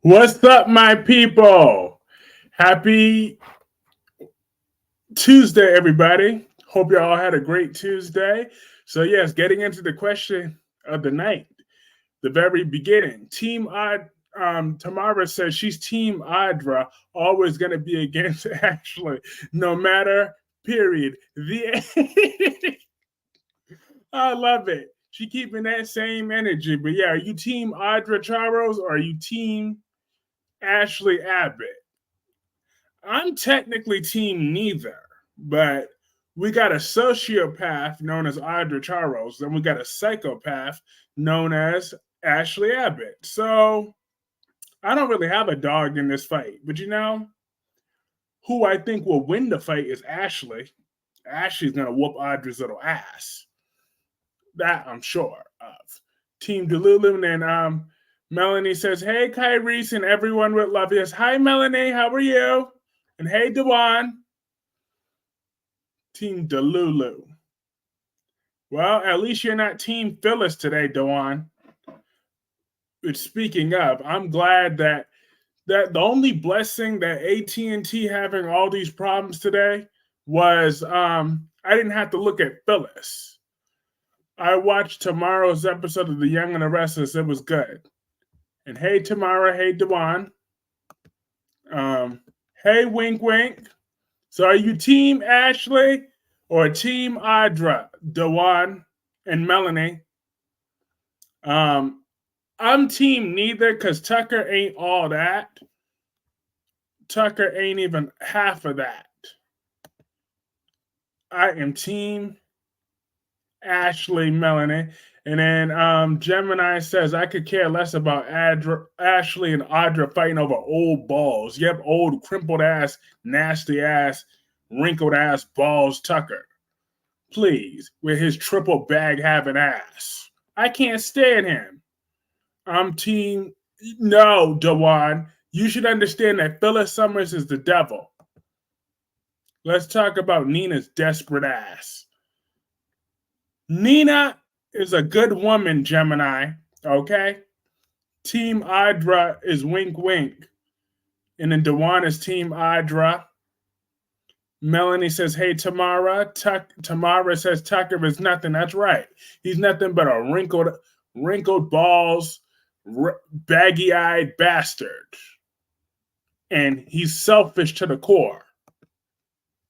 What's up, my people? Happy Tuesday, everybody. Hope you all had a great Tuesday. So, yes, getting into the question of the night, the very beginning. Tamara says she's Team Audra, always going to be against Ashley, no matter, period. I love it. She keeping that same energy. But yeah, are you Team Audra Charles or are you Team Ashley Abbott? I'm technically team neither, but we got a sociopath known as Audra Charles, and we got a psychopath known as Ashley Abbott. So I don't really have a dog in this fight, but who I think will win the fight is Ashley. Ashley's gonna whoop Audra's little ass. That I'm sure of. Team Delulu, and Melanie says, "Hey, Kyrese, and everyone would love you." Hi, Melanie. How are you? And hey, Dewan. Team Delulu. Well, at least you're not Team Phyllis today, Dewan. Which, speaking of, I'm glad that the only blessing that AT&T having all these problems today was I didn't have to look at Phyllis. I watched tomorrow's episode of The Young and the Restless. It was good. And hey, Tamara. Hey, Dewan. Hey, Wink Wink. So are you Team Ashley or Team Audra, Dewan, and Melanie? I'm Team neither because Tucker ain't all that. Tucker ain't even half of that. I am Team Ashley, Melanie. And then Gemini says, I could care less about Ashley and Audra fighting over old balls. Yep, old, crimpled ass, nasty ass, wrinkled ass balls, Tucker. Please, with his triple bag having ass. I can't stand him. I'm Team. No, Dewan. You should understand that Phyllis Summers is the devil. Let's talk about Nina's desperate ass. Nina is a good woman, Gemini. Okay? Team Audra is wink wink. And then Dewan is Team Audra. Melanie says, hey, Tamara. Tamara says Tucker is nothing. That's right. He's nothing but a wrinkled balls, baggy-eyed bastard. And he's selfish to the core.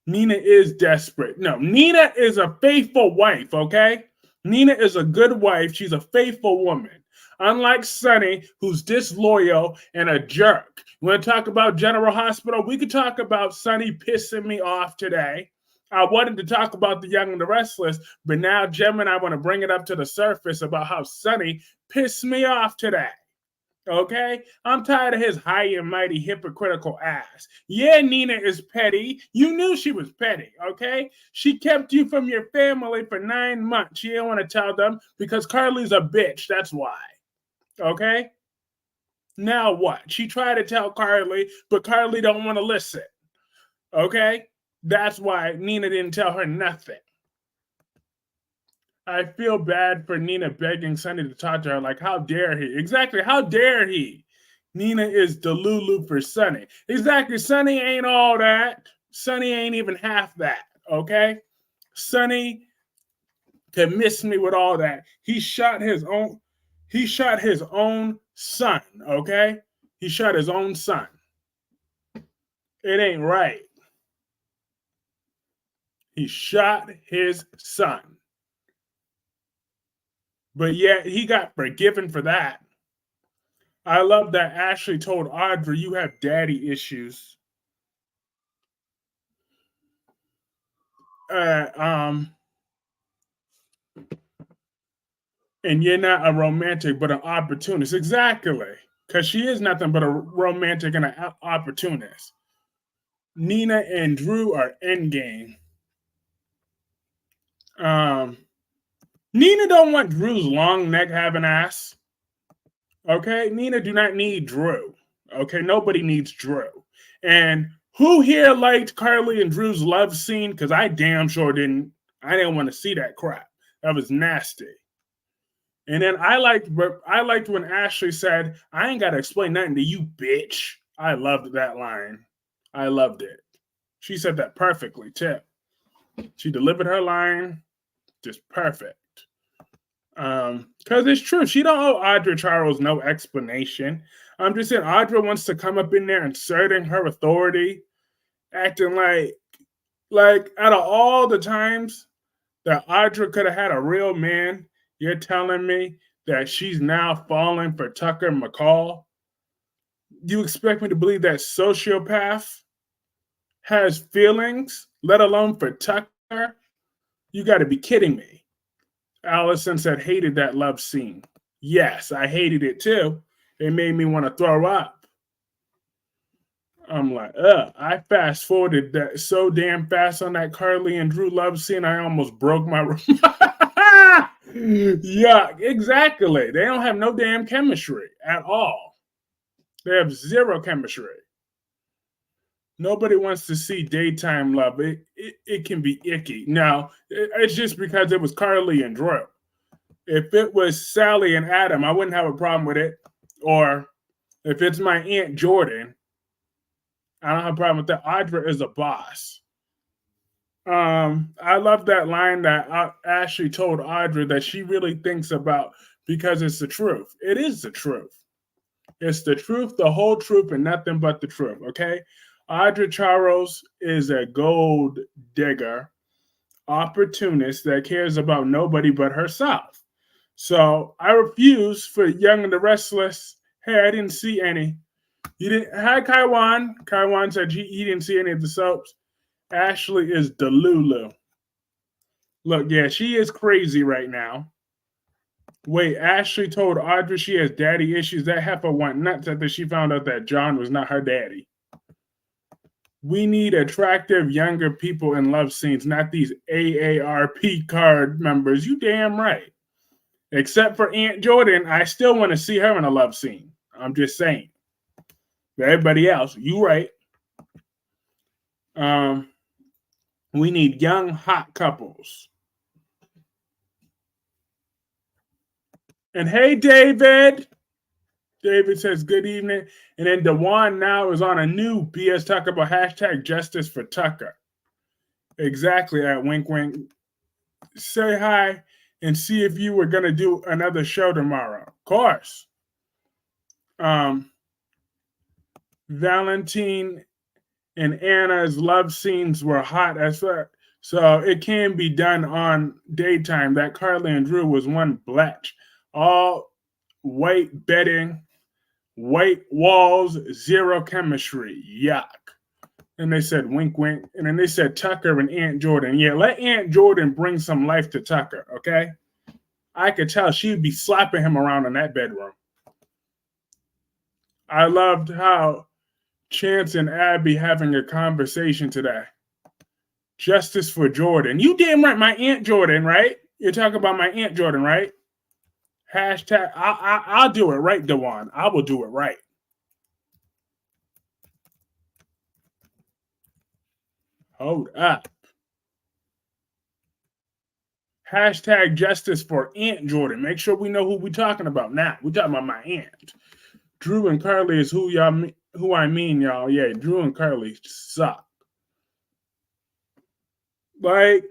Nina is desperate. No, Nina is a faithful wife, okay? Nina is a good wife. She's a faithful woman. Unlike Sonny, who's disloyal and a jerk. You want to talk about General Hospital? We could talk about Sonny pissing me off today. I wanted to talk about The Young and the Restless, but now Jem and I want to bring it up to the surface about how Sonny pissed me off today. Okay? I'm tired of his high and mighty hypocritical ass. Yeah, Nina is petty. You knew she was petty, okay? She kept you from your family for 9 months. She didn't want to tell them because Carly's a bitch. That's why. Okay? Now what? She tried to tell Carly, but Carly don't want to listen. Okay? That's why Nina didn't tell her nothing. I feel bad for Nina begging Sonny to talk to her. Like, how dare he? Exactly, how dare he? Nina is Delulu for Sonny. Exactly, Sonny ain't all that. Sonny ain't even half that, okay? Sonny can miss me with all that. He shot his own son, okay? He shot his own son. It ain't right. He shot his son. But yet he got forgiven for that. I love that Ashley told Audra, you have daddy issues. And you're not a romantic, but an opportunist. Exactly. Because she is nothing but a romantic and an opportunist. Nina and Drew are endgame. Nina don't want Drew's long neck having ass. Okay? Nina do not need Drew. Okay? Nobody needs Drew. And who here liked Carly and Drew's love scene? Because I damn sure didn't. I didn't want to see that crap. That was nasty. And then I liked when Ashley said, "I ain't gotta explain nothing to you, bitch." I loved that line. I loved it. She said that perfectly too. She delivered her line just perfect. Because it's true. She don't owe Audra Charles no explanation. I'm just saying Audra wants to come up in there inserting her authority, acting like out of all the times that Audra could have had a real man, you're telling me that she's now falling for Tucker McCall? You expect me to believe that sociopath has feelings, let alone for Tucker? You got to be kidding me. Allison said, hated that love scene. Yes, I hated it too. It made me want to throw up. I'm like, ugh. I fast forwarded that so damn fast on that Carly and Drew love scene, I almost broke my. Yeah, exactly. They don't have no damn chemistry at all. They have zero chemistry. Nobody wants to see daytime love. It can be icky. Now, it's just because it was Carly and Drew. If it was Sally and Adam, I wouldn't have a problem with it. Or if it's my Aunt Jordan, I don't have a problem with that. Audra is a boss. I love that line that Ashley told Audra that she really thinks about because it's the truth. It is the truth. It's the truth, the whole truth, and nothing but the truth, okay? Audra Charles is a gold digger, opportunist that cares about nobody but herself. So I refuse for Young and the Restless. Hey, I didn't see any. You didn't. Hi, Kaiwan. Kaiwan said he didn't see any of the soaps. Ashley is Delulu. Look, yeah, she is crazy right now. Wait, Ashley told Audra she has daddy issues. That heifer went nuts after she found out that John was not her daddy. We need attractive younger people in love scenes, not these AARP card members. You damn right. Except for Aunt Jordan, I still want to see her in a love scene. I'm just saying. For everybody else, you right. We need young, hot couples. And hey, David. David says, good evening. And then Dewan now is on a new BS Talk about hashtag justice for Tucker. Exactly, at Wink Wink. Say hi and see if you were going to do another show tomorrow. Of course. Valentine and Anna's love scenes were hot as fuck. So it can be done on daytime. That Carly and Drew was one bletch. All white bedding, white walls, zero chemistry. Yuck. And they said wink, wink. And then they said Tucker and Aunt Jordan. Yeah, let Aunt Jordan bring some life to Tucker, okay? I could tell she'd be slapping him around in that bedroom. I loved how Chance and Abby having a conversation today. Justice for Jordan. You damn right, my Aunt Jordan, right? You're talking about my Aunt Jordan, right? Hashtag, I'll do it right, Dewan. I will do it right. Hold up. Hashtag justice for Aunt Jordan. Make sure we know who we're talking about now. We're talking about my aunt. Drew and Carly is who I mean, y'all. Yeah, Drew and Carly suck. Like,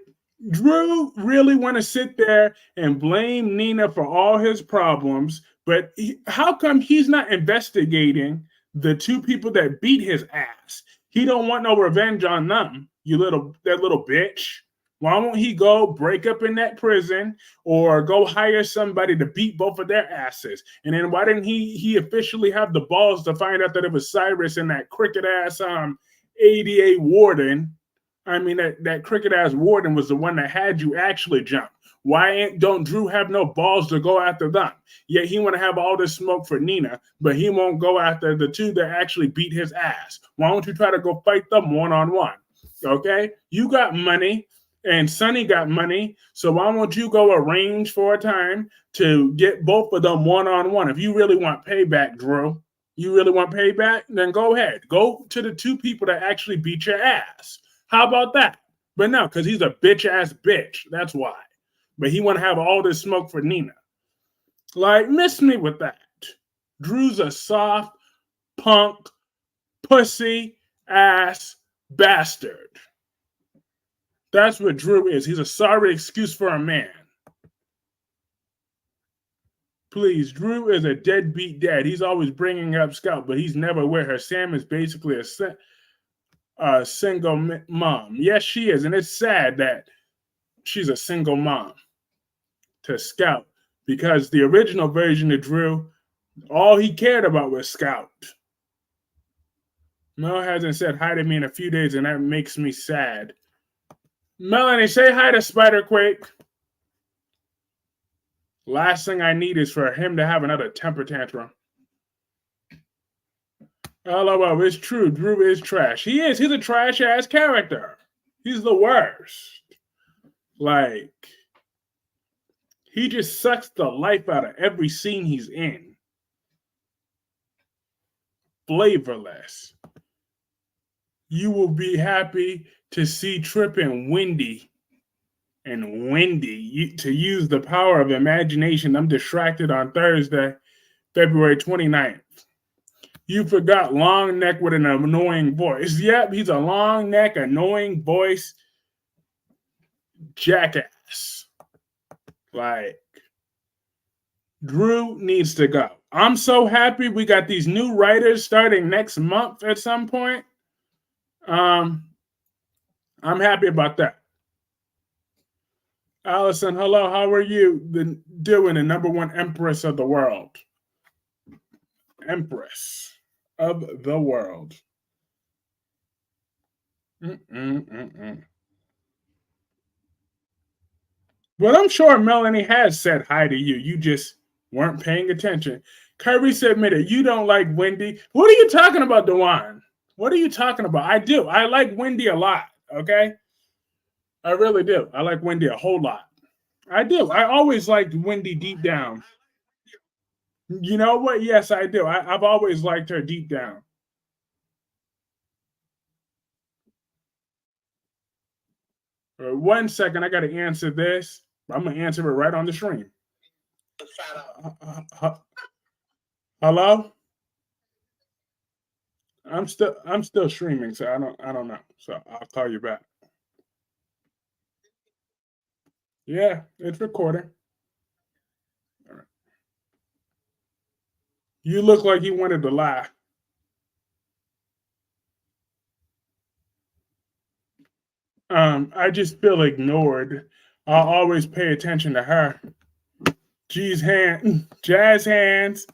Drew really want to sit there and blame Nina for all his problems, but how come he's not investigating the two people that beat his ass? He don't want no revenge on them, that little bitch. Why won't he go break up in that prison or go hire somebody to beat both of their asses? And then why didn't he officially have the balls to find out that it was Cyrus and that cricket ass ADA warden? I mean, that cricket ass warden was the one that had you actually jump. Why don't Drew have no balls to go after them? Yet he want to have all this smoke for Nina, but he won't go after the two that actually beat his ass. Why don't you try to go fight them one-on-one? Okay? You got money, and Sonny got money, so why won't you go arrange for a time to get both of them one-on-one? If you really want payback, Drew, you really want payback? Then go ahead. Go to the two people that actually beat your ass. How about that? But no, because he's a bitch-ass bitch. That's why. But he want to have all this smoke for Nina. Like, miss me with that. Drew's a soft, punk, pussy ass bastard. That's what Drew is. He's a sorry excuse for a man. Please, Drew is a deadbeat dad. He's always bringing up Scout, but he's never with her. Sam is basically a single mom. Yes, she is. And it's sad that she's a single mom to Scout because the original version of Drew, all he cared about was Scout. Mel hasn't said hi to me in a few days, and that makes me sad. Melanie, say hi to Spiderquake. Last thing I need is for him to have another temper tantrum. LOL, it's true. Drew is trash. He is. He's a trash ass character. He's the worst. Like, he just sucks the life out of every scene he's in. Flavorless. You will be happy to see Trip and Wendy. And Wendy, to use the power of imagination. I'm distracted on Thursday, February 29th. You forgot long neck with an annoying voice. Yep, he's a long neck, annoying voice jackass. Like, Drew needs to go. I'm so happy we got these new writers starting next month at some point. I'm happy about that. Allison, hello, how are you doing? The number one empress of the world. Empress of the world. But I'm sure Melanie has said hi to you. You just weren't paying attention. Kyrie admitted, you don't like Wendy. What are you talking about, Dewan? What are you talking about? I do. I like Wendy a lot, okay? I really do. I like Wendy a whole lot. I do. I always liked Wendy deep down. You know what? Yes, I do. I've always liked her deep down. One second, I got to answer this. I'm going to answer it right on the stream. Hello? I'm still streaming, so I don't know. So I'll call you back. Yeah, it's recording. All right. You look like you wanted to lie. I just feel ignored. I'll always pay attention to her. Jazz hands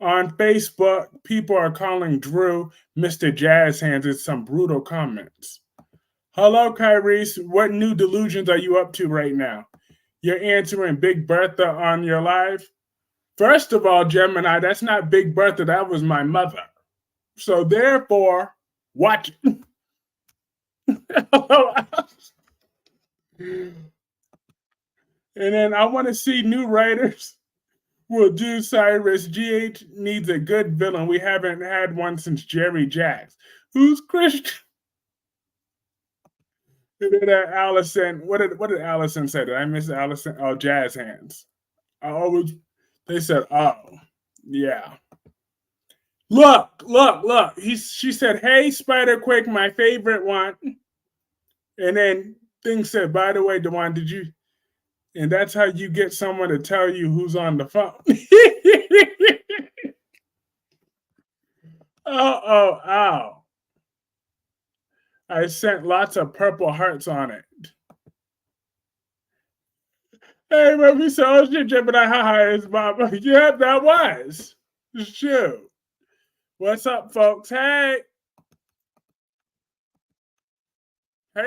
on Facebook. People are calling Drew Mr. Jazz Hands. It's some brutal comments. Hello, Kyrie. What new delusions are you up to right now? You're answering Big Bertha on your live? First of all, Gemini, that's not Big Bertha. That was my mother. So therefore, watch. And then I want to see new writers. Will do Cyrus. GH needs a good villain. We haven't had one since Jerry Jacks. Who's Christian? And then Allison. What did Allison say? Did I miss Allison? Oh, Jazz Hands. They said, oh, yeah. Look. She said, hey, Spiderquake, my favorite one. And then thing said, by the way, Dewan, did you? And that's how you get someone to tell you who's on the phone. Oh. I sent lots of purple hearts on it. Hey, Murphy, so shit, Gemini, haha, is Bob. Yep, that was. Shoot. What's up, folks? Hey,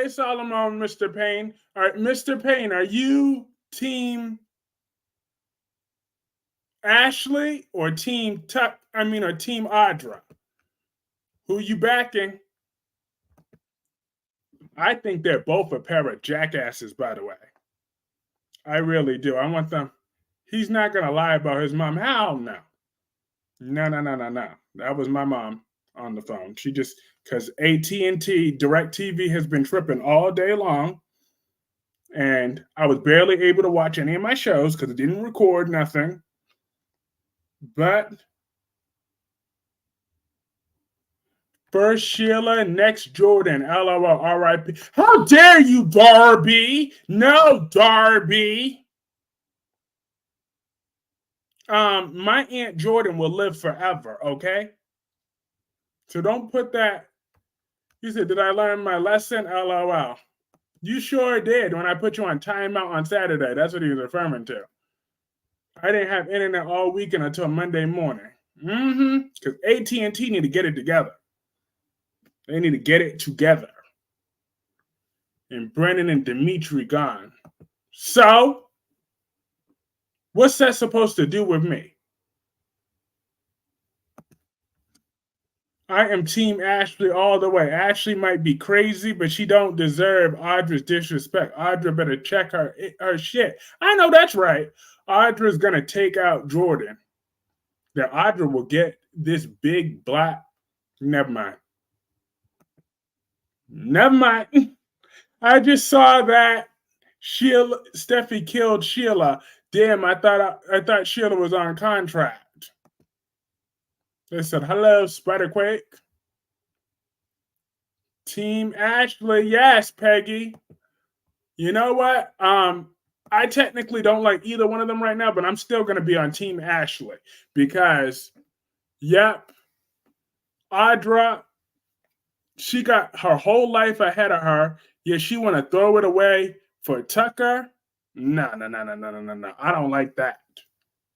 Solomon, Mr. Payne. All right, Mr. Payne, are you team Ashley or team or team Audra? Who you backing? I think they're both a pair of jackasses, by the way. I really do. I want them. He's not going to lie about his mom. How? No. That was my mom on the phone. She just, because AT&T DirecTV has been tripping all day long. And I was barely able to watch any of my shows because it didn't record nothing. But first Sheila, next Jordan. LOL, RIP. How dare you, Darby? No, Darby. My Aunt Jordan will live forever, okay? So don't put that. You said, did I learn my lesson? LOL. You sure did when I put you on timeout on Saturday. That's what he was referring to. I didn't have internet all weekend until Monday morning. Because AT&T need to get it together. They need to get it together. And Brennan and Dimitri gone. So, what's that supposed to do with me? I am Team Ashley all the way. Ashley might be crazy, but she don't deserve Audra's disrespect. Audra better check her shit. I know that's right. Audra's gonna take out Jordan. That Audra will get this big black. Never mind. Never mind. I just saw that Steffi killed Sheila. Damn, I thought Sheila was on contract. They said, hello, Spiderquake. Team Ashley, yes, Peggy. You know what? I technically don't like either one of them right now, but I'm still going to be on Team Ashley because, yep, Audra, she got her whole life ahead of her. Yet she want to throw it away for Tucker. No. I don't like that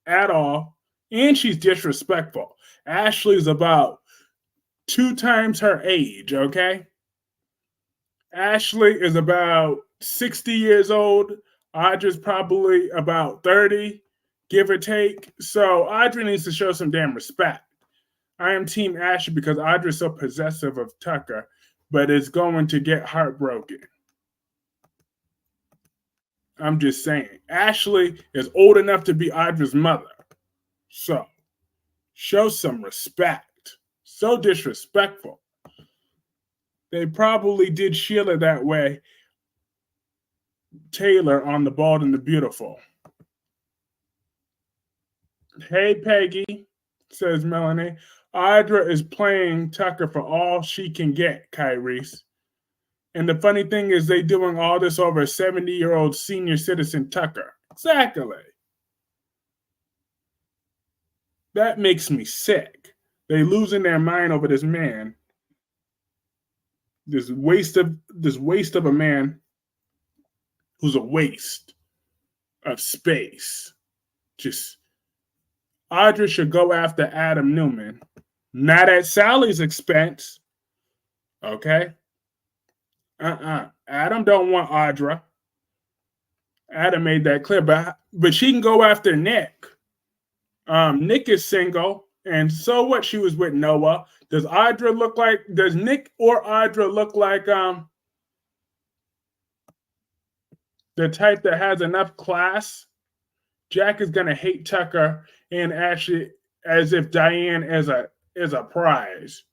at all. And she's disrespectful. Ashley's about 2 times her age, okay? Ashley is about 60 years old. Audra's probably about 30, give or take. So Audra needs to show some damn respect. I am Team Ashley because Audra's so possessive of Tucker, but is going to get heartbroken. I'm just saying. Ashley is old enough to be Audra's mother. So, show some respect. So disrespectful. They probably did Sheila that way. Taylor on The Bald and the Beautiful. Hey, Peggy, says Melanie. Audra is playing Tucker for all she can get, Kyrese. And the funny thing is they doing all this over a 70-year-old senior citizen Tucker. Exactly. That makes me sick. They losing their mind over this man. This waste of a man who's a waste of space. Just Audra should go after Adam Newman. Not at Sally's expense. Okay? Adam don't want Audra. Adam made that clear, but she can go after Nick. Nick is single, and so what? She was with Noah. Does Nick or Audra look like the type that has enough class? Jack is gonna hate Tucker and Ashley as if Diane is a prize.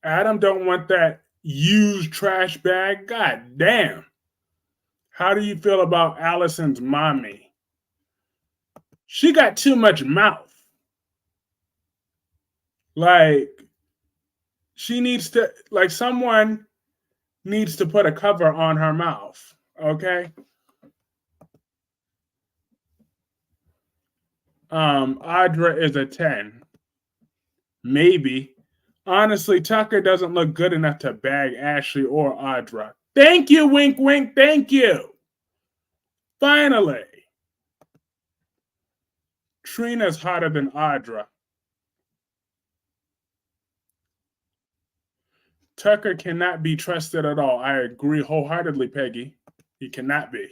Adam don't want that used trash bag. God damn. How do you feel about Allison's mommy? She got too much mouth. Like, she needs to, like, someone needs to put a cover on her mouth, okay? Audra is a 10. Maybe. Honestly, Tucker doesn't look good enough to bag Ashley or Audra. Thank you, wink, wink, thank you. Finally. Trina's hotter than Audra. Tucker cannot be trusted at all. I agree wholeheartedly, Peggy. He cannot be.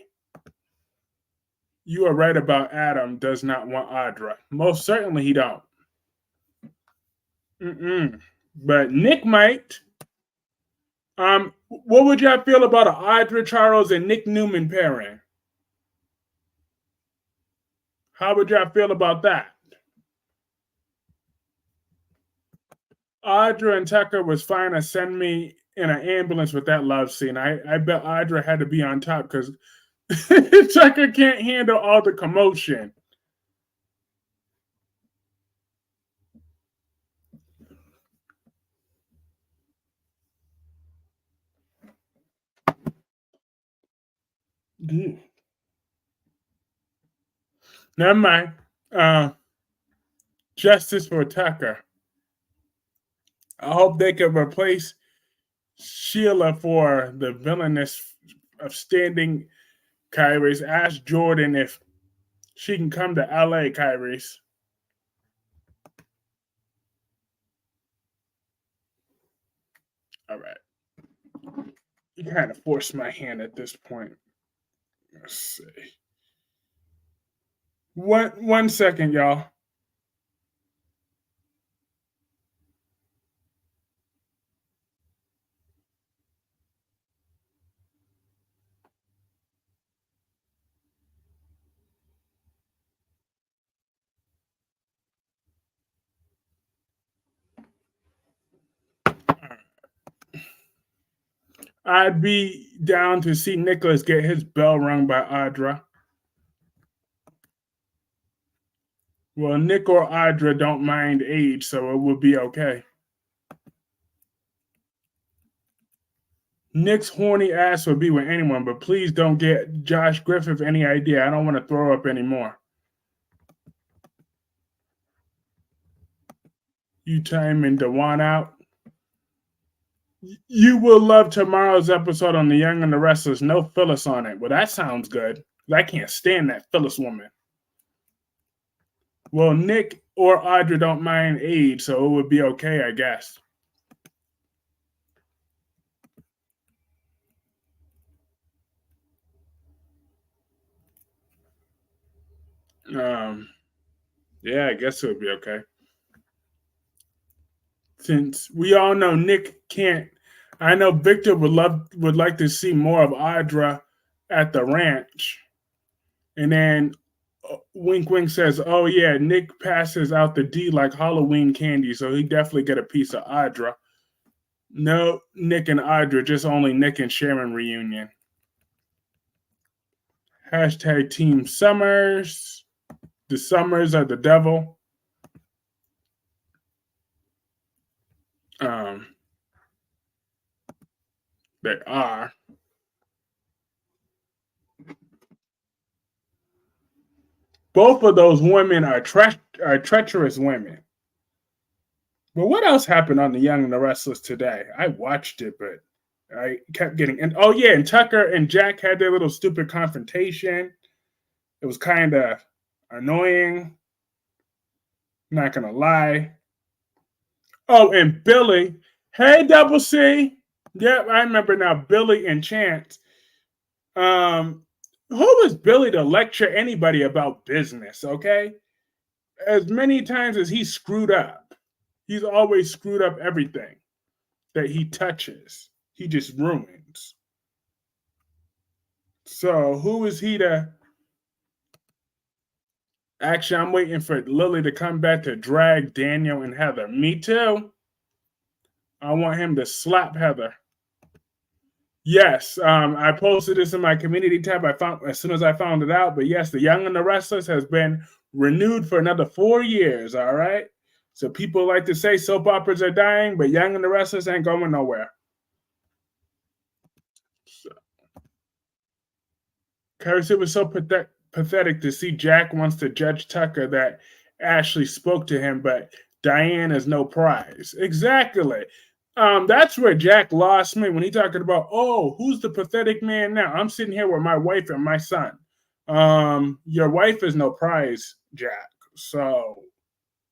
You are right about Adam does not want Audra. Most certainly he don't. But Nick might. What would y'all feel about an Audra Charles and Nick Newman pairing? How would y'all feel about that? Audra and Tucker was fine to send me in an ambulance with that love scene. I bet Audra had to be on top because Tucker can't handle all the commotion. Never mind. Justice for Tucker. I hope they can replace Sheila for the villainous of standing Kyrie's. Ask Jordan if she can come to LA, Kyrie's. All right. You kind of forced my hand at this point. Let's see. One second, y'all. I'd be down to see Nicholas get his bell rung by Audra. Well, Nick or Audra don't mind age, so it would be okay. Nick's horny ass would be with anyone, but please don't get Josh Griffith any idea. I don't want to throw up anymore. You timing Dewan out? You will love tomorrow's episode on The Young and the Restless. No Phyllis on it. Well, that sounds good. I can't stand that Phyllis woman. Well, Nick or Audra don't mind age, so it would be okay, I guess. Yeah, I guess it would be okay. Since we all know Nick can't, I know Victor would like to see more of Audra at the ranch. And then Wink Wink says, "Oh yeah, Nick passes out the D like Halloween candy, so he definitely get a piece of Audra." No, Nick and Audra, just only Nick and Sharon reunion. Hashtag Team Summers. The Summers are the devil. They are. Both of those women are treacherous women. But what else happened on The Young and the Restless today? I watched it, but I kept getting. And oh yeah, and Tucker and Jack had their little stupid confrontation. It was kind of annoying. Not gonna lie. Oh, and Billy. Hey, Double C. Yep, I remember now. Billy and Chance. Who was Billy to lecture anybody about business? Okay, as many times as he screwed up, he's always screwed up everything that he touches. He just ruins. So who is he to? Actually, I'm waiting for Lily to come back to drag Daniel and Heather. Me too. I want him to slap Heather. Yes, I posted this in my community tab. I found as soon as I found it out. But yes, The Young and the Restless has been renewed for another 4 years. All right. So people like to say soap operas are dying, but Young and the Restless ain't going nowhere. So, Curse, it was so pathetic to see Jack wants to judge Tucker that Ashley spoke to him, but Diane is no prize. Exactly. That's where Jack lost me when he talking about, oh, who's the pathetic man now? I'm sitting here with my wife and my son. Your wife is no prize, Jack. So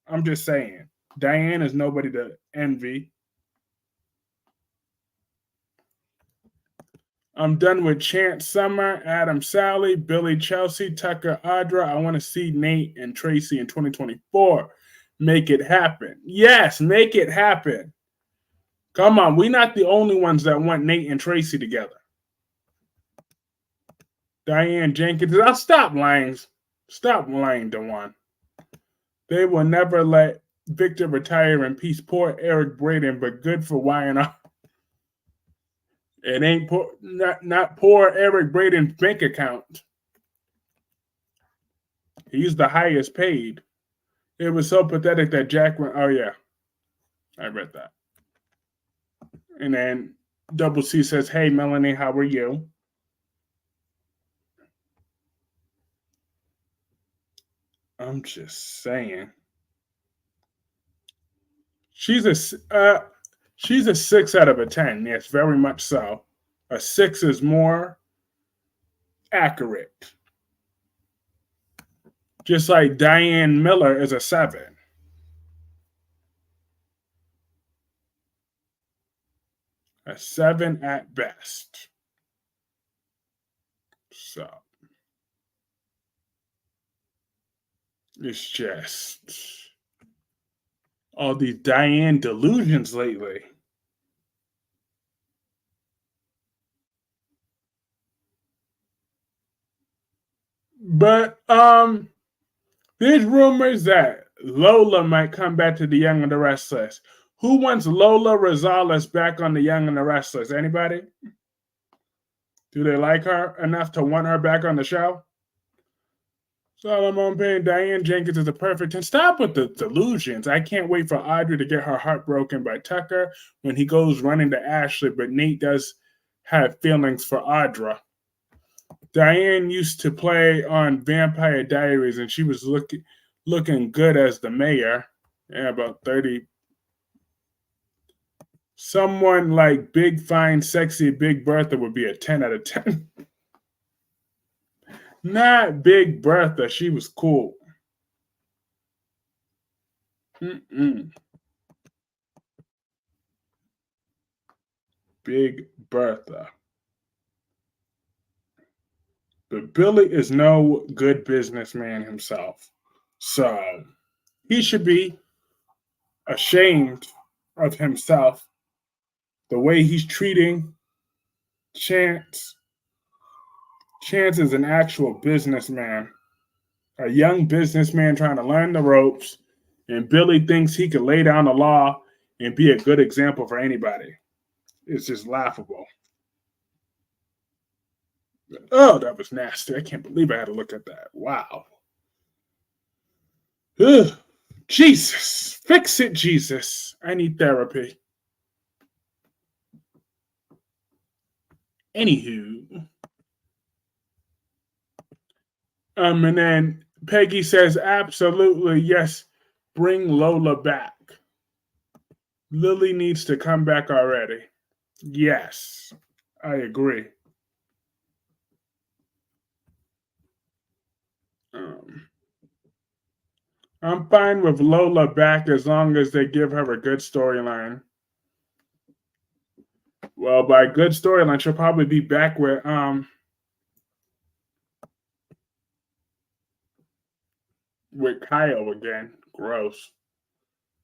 I'm just saying, Diane is nobody to envy. I'm done with Chance Summer, Adam Sally, Billy Chelsea, Tucker Audra. I want to see Nate and Tracy in 2024. Make it happen. Yes, make it happen. Come on, we're not the only ones that want Nate and Tracy together. Diane Jenkins, I'll stop lying. Stop lying, Dewan. They will never let Victor retire in peace. Poor Eric Braden, but good for Y&R. It ain't poor, not poor Eric Braden's bank account. He's the highest paid. It was so pathetic that Jack went, oh yeah, I read that. And then Double C says, hey, Melanie, how are you? I'm just saying. She's she's a 6 out of a 10. Yes, very much so. A 6 is more accurate. Just like Diane Miller is a 7. A 7 at best. So it's just all these Diane delusions lately. But there's rumors that Lola might come back to The Young and the Restless. Who wants Lola Rosales back on The Young and the Restless? Anybody? Do they like her enough to want her back on the show? Solomon Payne, Diane Jenkins is a perfect 10. Stop with the delusions. I can't wait for Audra to get her heart broken by Tucker when he goes running to Ashley, but Nate does have feelings for Audra. Diane used to play on Vampire Diaries, and she was looking good as the mayor. Yeah, about 30. Someone like Big, Fine, Sexy Big Bertha would be a 10 out of 10. Not Big Bertha. She was cool. Mm-mm. Big Bertha. But Billy is no good businessman himself. So he should be ashamed of himself, the way he's treating Chance. Chance is an actual businessman, a young businessman trying to learn the ropes, and Billy thinks he could lay down the law and be a good example for anybody. It's just laughable. Oh, that was nasty. I can't believe I had to look at that. Wow. Ugh. Jesus. Fix it, Jesus. I need therapy. Anywho. And then Peggy says, absolutely, yes, bring Lola back. Lily needs to come back already. Yes, I agree. Um, I'm fine with Lola back as long as they give her a good storyline. Well, by good storyline, she'll probably be back with Kyle again. Gross.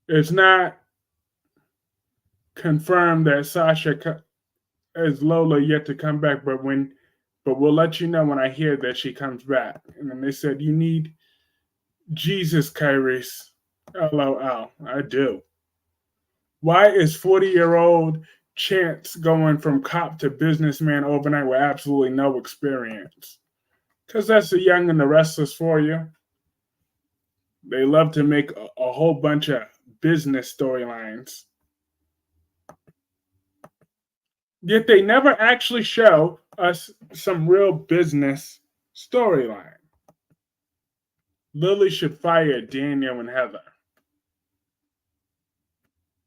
It's not confirmed that Sasha is Lola yet to come back, but we'll let you know when I hear that she comes back. And then they said you need Jesus, Kyrie's. LOL. I do. Why is 40-year-old Chance going from cop to businessman overnight with absolutely no experience? Because that's the young and the restless for you. They love to make a whole bunch of business storylines. Yet they never actually show us some real business storyline. Lily should fire Daniel and Heather.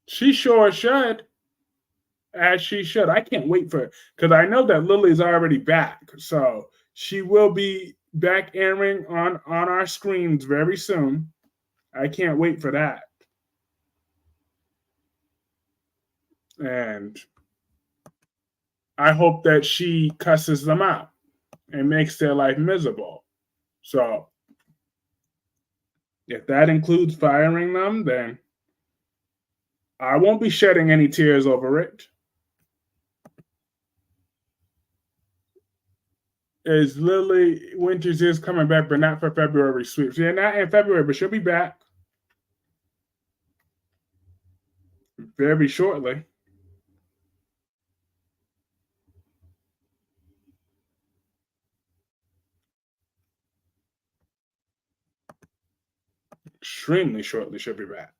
She sure should. As she should. I can't wait for it because I know that Lily's already back. So she will be back airing on our screens very soon. I can't wait for that. And I hope that she cusses them out and makes their life miserable. So if that includes firing them, then I won't be shedding any tears over it. Is Lily Winters is coming back, but not for February sweeps. Yeah, not in February, but she'll be back very shortly. Extremely shortly, she'll be back.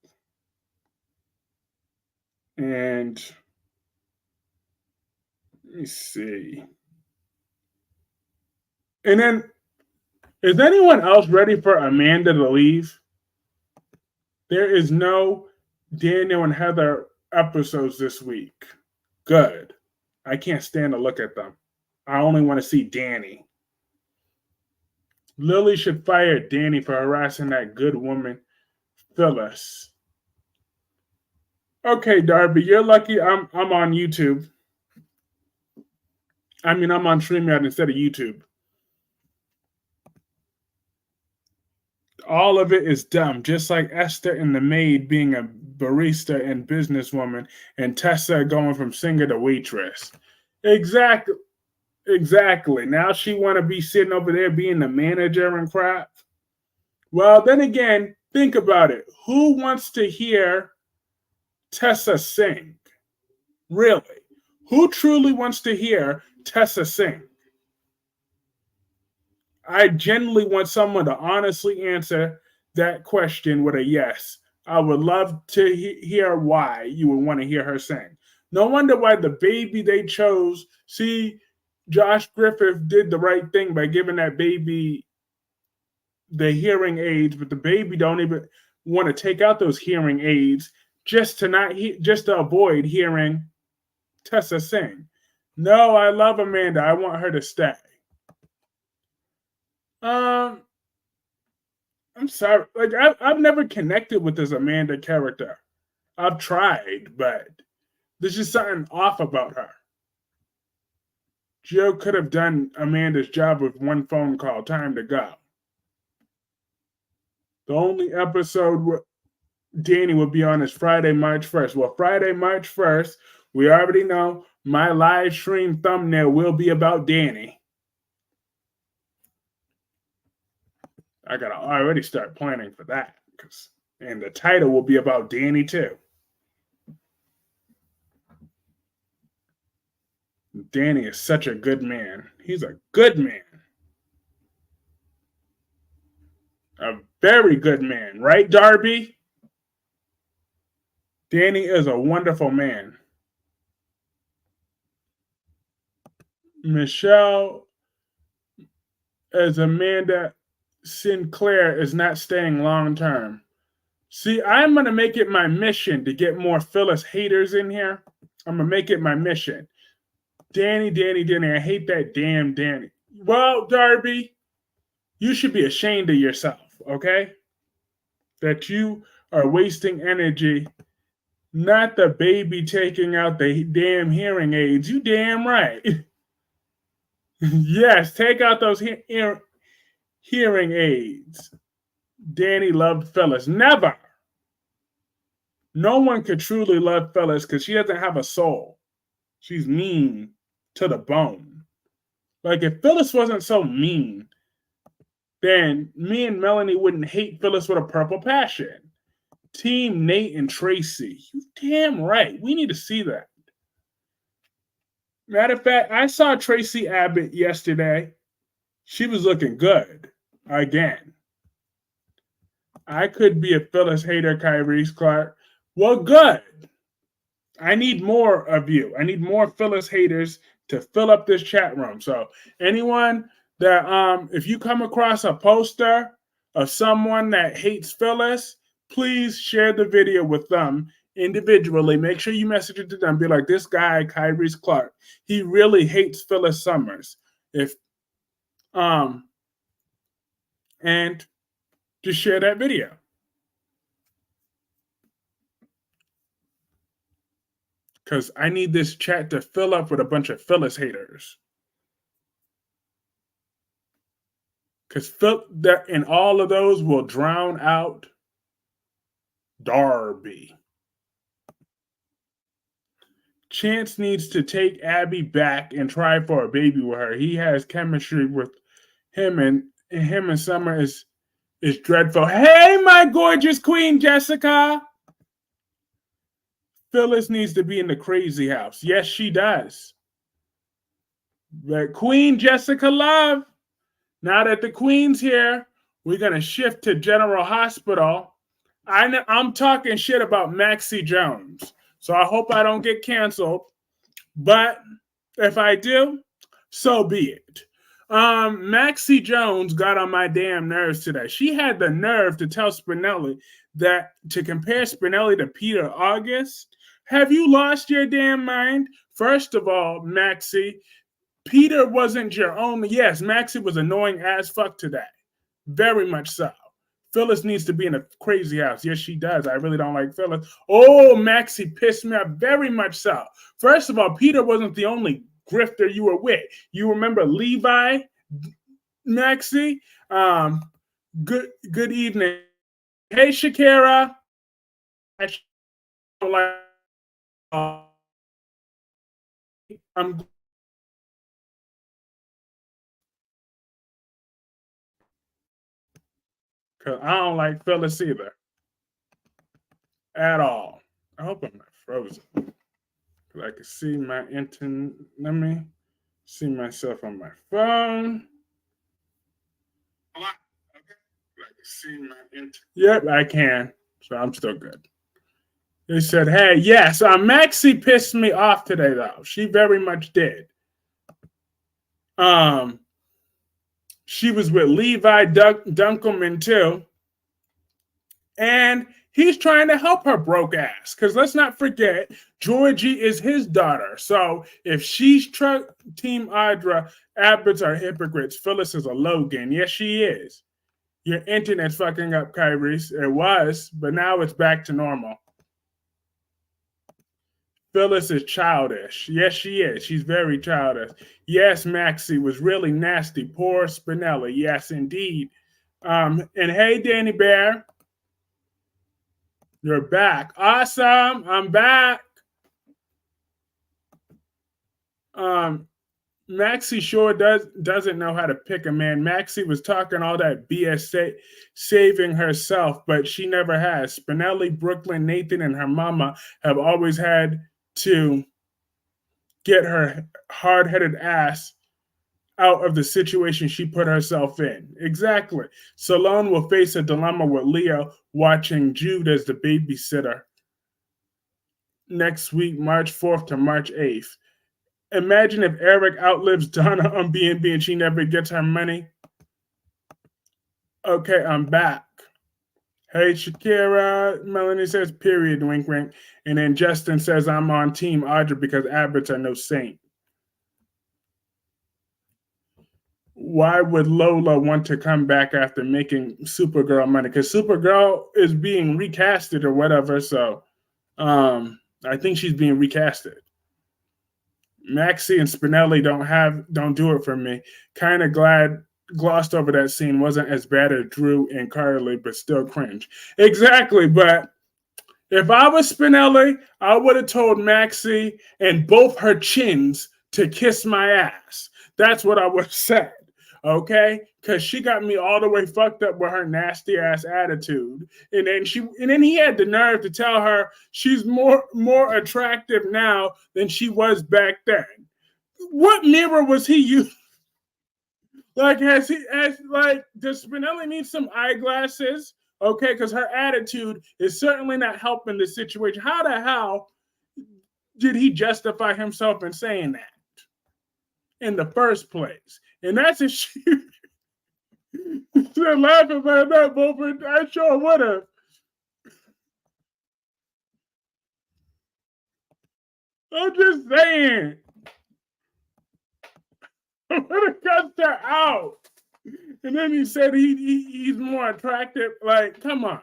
And let me see. And then Is anyone else ready for Amanda to leave? There is no Daniel and Heather episodes this week. Good. I can't stand to look at them. I only want to see Danny. Lily should fire Danny for harassing that good woman, Phyllis. Okay, Darby, you're lucky I'm on YouTube. I mean, I'm on StreamYard instead of YouTube. All of it is dumb, just like Esther and the maid being a barista and businesswoman, and Tessa going from singer to waitress. Exactly. Exactly. Now she want to be sitting over there being the manager and crap. Well, then again, think about it. Who wants to hear Tessa sing? Really? Who truly wants to hear Tessa sing? I genuinely want someone to honestly answer that question with a yes. I would love to hear why you would want to hear her sing. No wonder why the baby they chose. See, Josh Griffith did the right thing by giving that baby the hearing aids, but the baby don't even want to take out those hearing aids just to avoid hearing Tessa sing. No, I love Amanda. I want her to stay. I'm sorry. Like I've never connected with this Amanda character. I've tried, but there's just something off about her. Joe could have done Amanda's job with one phone call. Time to go. The only episode Danny will be on is Friday, March 1st. Well, Friday, March 1st, we already know my live stream thumbnail will be about Danny. I gotta already start planning for that, and the title will be about Danny too. Danny is such a good man. He's a good man. A very good man, right, Darby? Danny is a wonderful man. Michelle, as Amanda Sinclair, is not staying long term. See, I'm going to make it my mission to get more Phyllis haters in here. I'm going to make it my mission. Danny, I hate that damn Danny. Well, Darby, you should be ashamed of yourself, okay? That you are wasting energy. Not the baby taking out the damn hearing aids. You damn right. Yes, take out those hearing aids. Danny loved Phyllis. Never. No one could truly love Phyllis because she doesn't have a soul. She's mean to the bone. Like, if Phyllis wasn't so mean, then me and Melanie wouldn't hate Phyllis with a purple passion. Team Nate and Tracy. You damn right. We need to see that. Matter of fact, I saw Tracy Abbott yesterday. She was looking good. Again. I could be a Phyllis hater, Kyrie Clark. Well, good. I need more of you. I need more Phyllis haters to fill up this chat room. So anyone that, if you come across a poster of someone that hates Phyllis, please share the video with them individually. Make sure you message it to them. Be like, this guy, Kyrie Clark, he really hates Phyllis Summers. And just share that video. Because I need this chat to fill up with a bunch of Phyllis haters. Because and all of those will drown out Darby. Chance needs to take Abby back and try for a baby with her. He has chemistry with him, and him and Summer is dreadful. Hey, my gorgeous Queen Jessica. Phyllis needs to be in the crazy house. Yes, she does. But Queen Jessica Love, now that the Queen's here, we're going to shift to General Hospital. I'm talking shit about Maxie Jones. So I hope I don't get canceled. But if I do, so be it. Maxie Jones got on my damn nerves today. She had the nerve to tell Spinelli that to compare Spinelli to Peter August. Have you lost your damn mind? First of all, Maxie, Peter wasn't your only. Yes, Maxie was annoying as fuck today. Very much so. Phyllis needs to be in a crazy house. Yes, she does. I really don't like Phyllis. Oh, Maxie pissed me off very much so. First of all, Peter wasn't the only grifter you were with. You remember Levi, Maxie? Good evening. Hey, Shakira. I don't like. I'm. Cause I don't like Phyllis either at all. I hope I'm not frozen. Cause I can see my internet. Let me see myself on my phone. Okay. I can see my internet. Yep, I can. So I'm still good. They said, hey, yes, Maxie pissed me off today, though. She very much did. Um, she was with Levi Dunkelman, too. And he's trying to help her broke ass. Because let's not forget, Georgie is his daughter. So if she's Team Audra, Abbots are hypocrites. Phyllis is a Logan. Yes, she is. Your internet's fucking up, Kyrie. It was, but now it's back to normal. Phyllis is childish. Yes, she is. She's very childish. Yes, Maxie was really nasty. Poor Spinelli. Yes, indeed. And hey, Danny Bear. You're back. Awesome. I'm back. Maxie sure doesn't know how to pick a man. Maxie was talking all that BS saving herself, but she never has. Spinelli, Brooklyn, Nathan, and her mama have always had to get her hard-headed ass out of the situation she put herself in. Exactly. Salone will face a dilemma with Leo watching Jude as the babysitter next week, March 4th to March 8th. Imagine if Eric outlives Donna on B&B and she never gets her money. Okay, I'm back. Hey, Shakira. Melanie says, period, wink, wink. And then Justin says, I'm on Team Audra because Abbots are no saint. Why would Lola want to come back after making Supergirl money? Because Supergirl is being recasted or whatever, so I think she's being recasted. Maxie and Spinelli don't do it for me. Kind of glad glossed over that scene. Wasn't as bad as Drew and Carly, but still cringe. Exactly, but if I was Spinelli, I would have told Maxie and both her chins to kiss my ass. That's what I would have said. Okay, because she got me all the way fucked up with her nasty ass attitude, and then he had the nerve to tell her she's more attractive now than she was back then. What mirror was he using? Like, does Spinelli need some eyeglasses? Okay, because her attitude is certainly not helping the situation. How the hell did he justify himself in saying that in the first place? And that's a shit. Laughing about that, Beaufort. I sure would have. I'm just saying. I would have cussed her out. And then he said he's more attractive. Like, come on.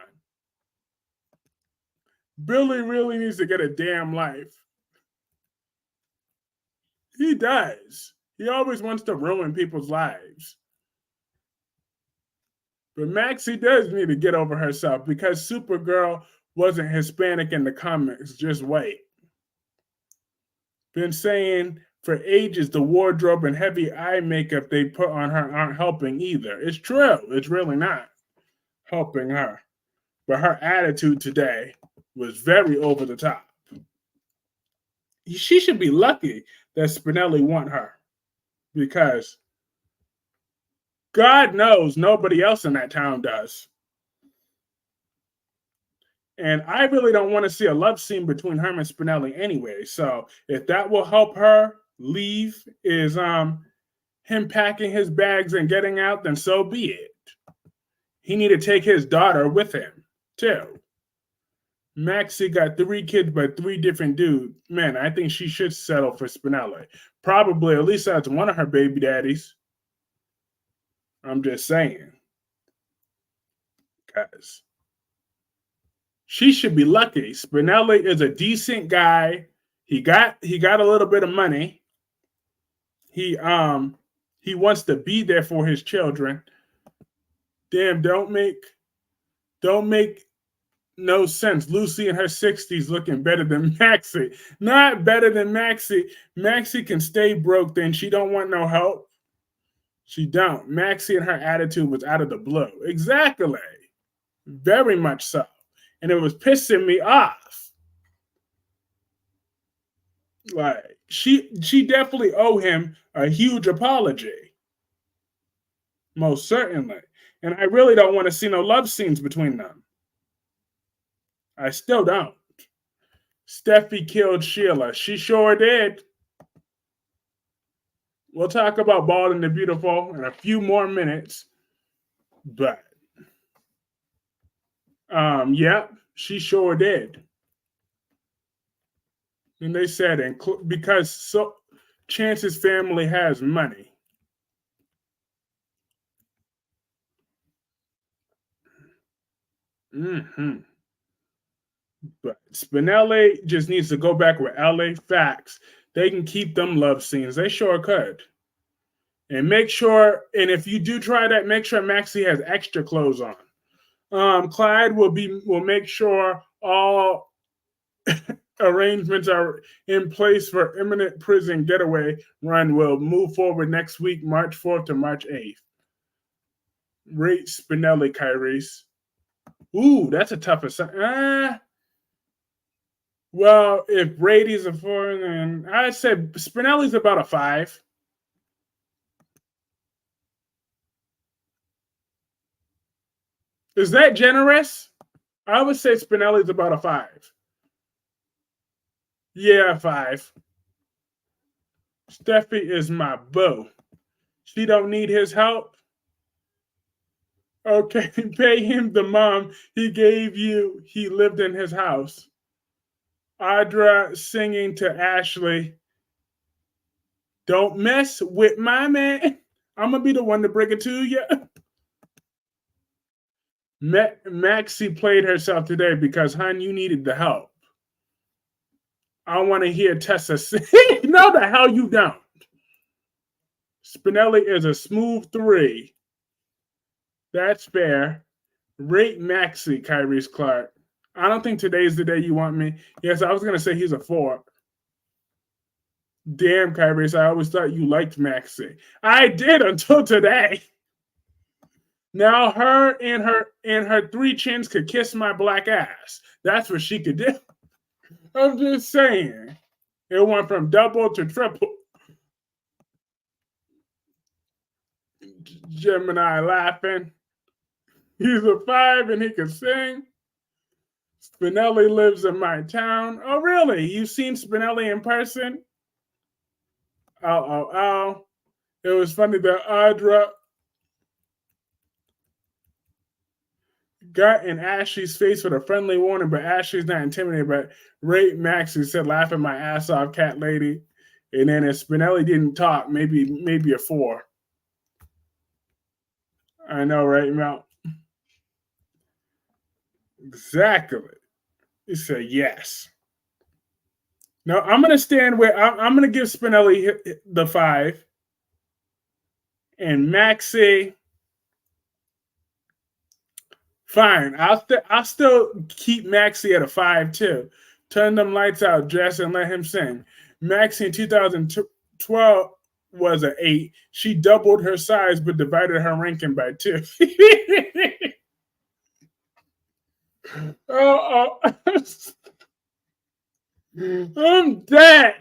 Billy really needs to get a damn life. He does. He always wants to ruin people's lives. But Maxie does need to get over herself because Supergirl wasn't Hispanic in the comics. Just wait. Been saying for ages the wardrobe and heavy eye makeup they put on her aren't helping either. It's true. It's really not helping her. But her attitude today was very over the top. She should be lucky that Spinelli won her because God knows nobody else in that town does. And I really don't want to see a love scene between her and Spinelli anyway. So if that will help her leave is him him packing his bags and getting out, then so be it. He need to take his daughter with him, too. Maxie got 3 kids by 3 different dudes. Man, I think she should settle for Spinelli. Probably, at least that's one of her baby daddies. I'm just saying. Guys. She should be lucky. Spinelli is a decent guy. He got a little bit of money. He wants to be there for his children. Damn, don't make no sense. Lucy in her 60s looking better than Maxie. Not better than Maxie. Maxie can stay broke, then she don't want no help. She don't. Maxie and her attitude was out of the blue. Exactly. Very much so. And it was pissing me off. Like she definitely owe him a huge apology. Most certainly. And I really don't want to see no love scenes between them. I still don't. Steffi killed Sheila. She sure did. We'll talk about Bald and the Beautiful in a few more minutes. But yep, she sure did. And they said because Chance's family has money. Mm-hmm. But Spinelli just needs to go back with LA Facts. They can keep them love scenes. They sure could. And make sure, and if you do try that, make sure Maxie has extra clothes on. Clyde will make sure all arrangements are in place for imminent prison getaway run will move forward next week, March 4th to March 8th. Rate Spinelli, Kyrie's. Ooh, that's a tough assignment. Well, if Brady's a 4, then I'd say Spinelli's about a 5. Is that generous? I would say Spinelli's about a 5. Yeah, 5. Steffi is my boo. She don't need his help. Okay, pay him the mom he gave you. He lived in his house. Audra singing to Ashley, don't mess with my man. I'm going to be the one to bring it to you. Maxie played herself today because, hon, you needed the help. I want to hear Tessa sing. No, the hell you don't. Spinelli is a smooth 3. That's fair. Rate Maxie, Kyrie's Clark. I don't think today's the day you want me. Yes, I was going to say he's a 4. Damn, Kyrie, I always thought you liked Maxie. I did until today. Now her and her 3 chins could kiss my black ass. That's what she could do. I'm just saying. It went from double to triple. Gemini laughing. He's a 5 and he can sing. Spinelli lives in my town. Oh, really? You've seen Spinelli in person? Oh. It was funny that Audra got in Ashley's face with a friendly warning, but Ashley's not intimidated. But Ray Maxie said, laughing my ass off, cat lady. And then if Spinelli didn't talk, maybe a 4. I know, right, Mel? Exactly. He said yes. No, I'm going to stand where I'm going to give Spinelli the 5. And Maxie, fine. I'll still keep Maxie at a 5 too. Turn them lights out, Jess, and let him sing. Maxie in 2012 was an 8. She doubled her size but divided her ranking by 2. Oh. I'm dead.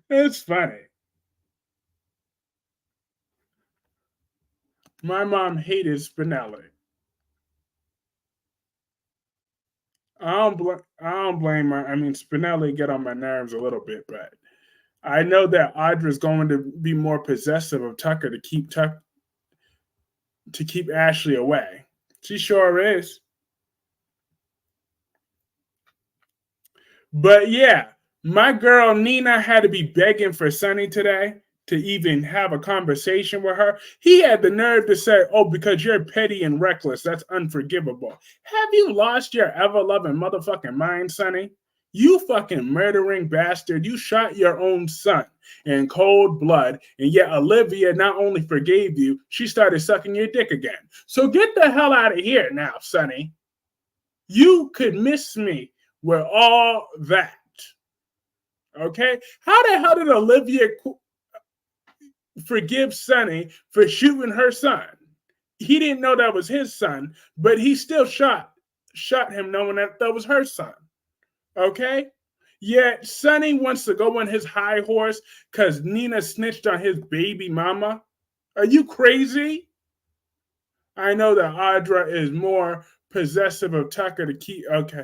It's funny. My mom hated Spinelli. I don't blame her. I mean, Spinelli get on my nerves a little bit, but I know that Audra's going to be more possessive of Tucker to keep Ashley away. She sure is. But yeah, my girl Nina had to be begging for Sonny today to even have a conversation with her. He had the nerve to say, "Oh, because you're petty and reckless, that's unforgivable." Have you lost your ever loving motherfucking mind, Sonny? You fucking murdering bastard. You shot your own son in cold blood, and yet Olivia not only forgave you, she started sucking your dick again. So get the hell out of here now, Sonny. You could miss me with all that. Okay? How the hell did Olivia forgive Sonny for shooting her son? He didn't know that was his son, but he still shot him knowing that that was her son. Okay? Yet Sonny wants to go on his high horse because Nina snitched on his baby mama. Are you crazy? I know that Audra is more possessive of Tucker to keep. Okay.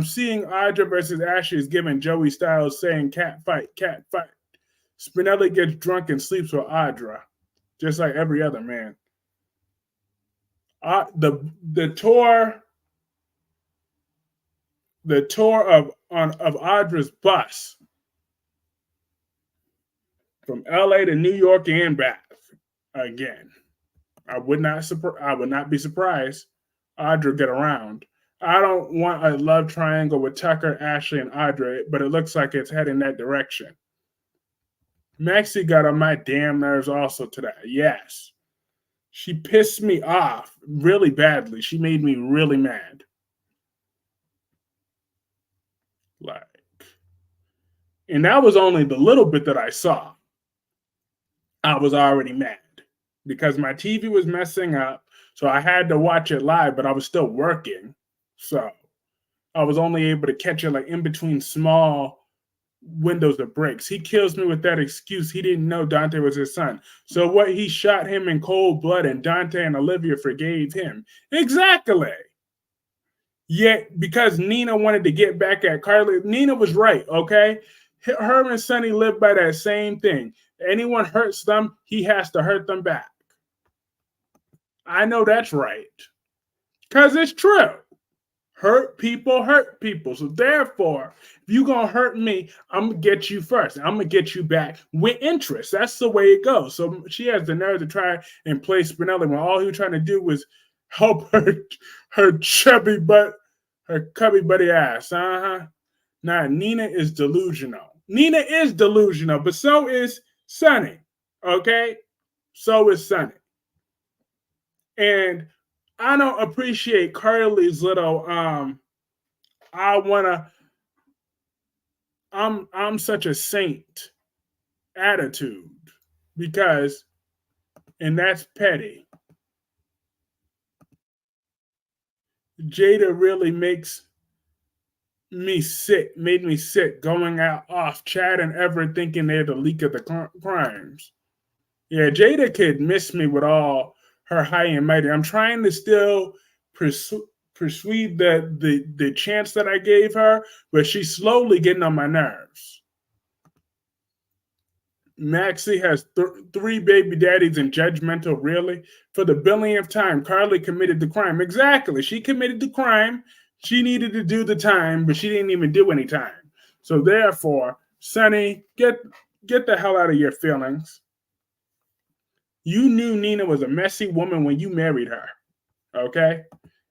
Seeing Audra versus Ashley is giving Joey Styles saying cat fight, cat fight. Spinelli gets drunk and sleeps with Audra, just like every other man. The tour of Audra's bus from LA to New York and back again. I would not be surprised. Audra get around. I don't want a love triangle with Tucker, Ashley, and Audra, but it looks like it's heading that direction. Maxie got on my damn nerves also today. Yes. She pissed me off really badly. She made me really mad. Like, and that was only the little bit that I saw. I was already mad because my TV was messing up. So I had to watch it live, but I was still working. So I was only able to catch it like in between small windows of breaks. He kills me with that excuse. He didn't know Dante was his son. So what? He shot him in cold blood and Dante and Olivia forgave him. Exactly. Yet because Nina wanted to get back at Carly, Nina was right, okay? Her and Sonny live by that same thing. Anyone hurts them, he has to hurt them back. I know that's right. Because it's true. Hurt people. So therefore, if you going to hurt me, I'm going to get you first. I'm going to get you back with interest. That's the way it goes. So she has the nerve to try and play Spinelli when all he was trying to do was help her chubby butt, her cubby buddy ass. Now, Nina is delusional. But so is Sonny. Okay? So is Sonny. And I don't appreciate Carly's little I'm such a saint attitude because and that's petty. Jada really made me sick going out off Chad and Everett thinking they're the leak of the crimes. Yeah, Jada could miss me with all her high and mighty. I'm trying to still persuade the chance that I gave her, but she's slowly getting on my nerves. Maxie has 3 baby daddies and judgmental, really? For the billionth time, Carly committed the crime. Exactly. She committed the crime. She needed to do the time, but she didn't even do any time. So therefore, Sonny, get the hell out of your feelings. You knew Nina was a messy woman when you married her, okay?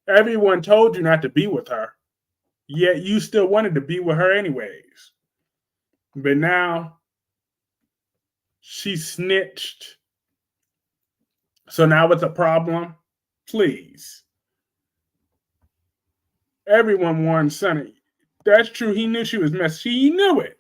Everyone told you not to be with her, yet you still wanted to be with her anyways. But now she snitched. So now it's a problem? Please. Everyone warned Sonny. That's true. He knew she was messy. He knew it.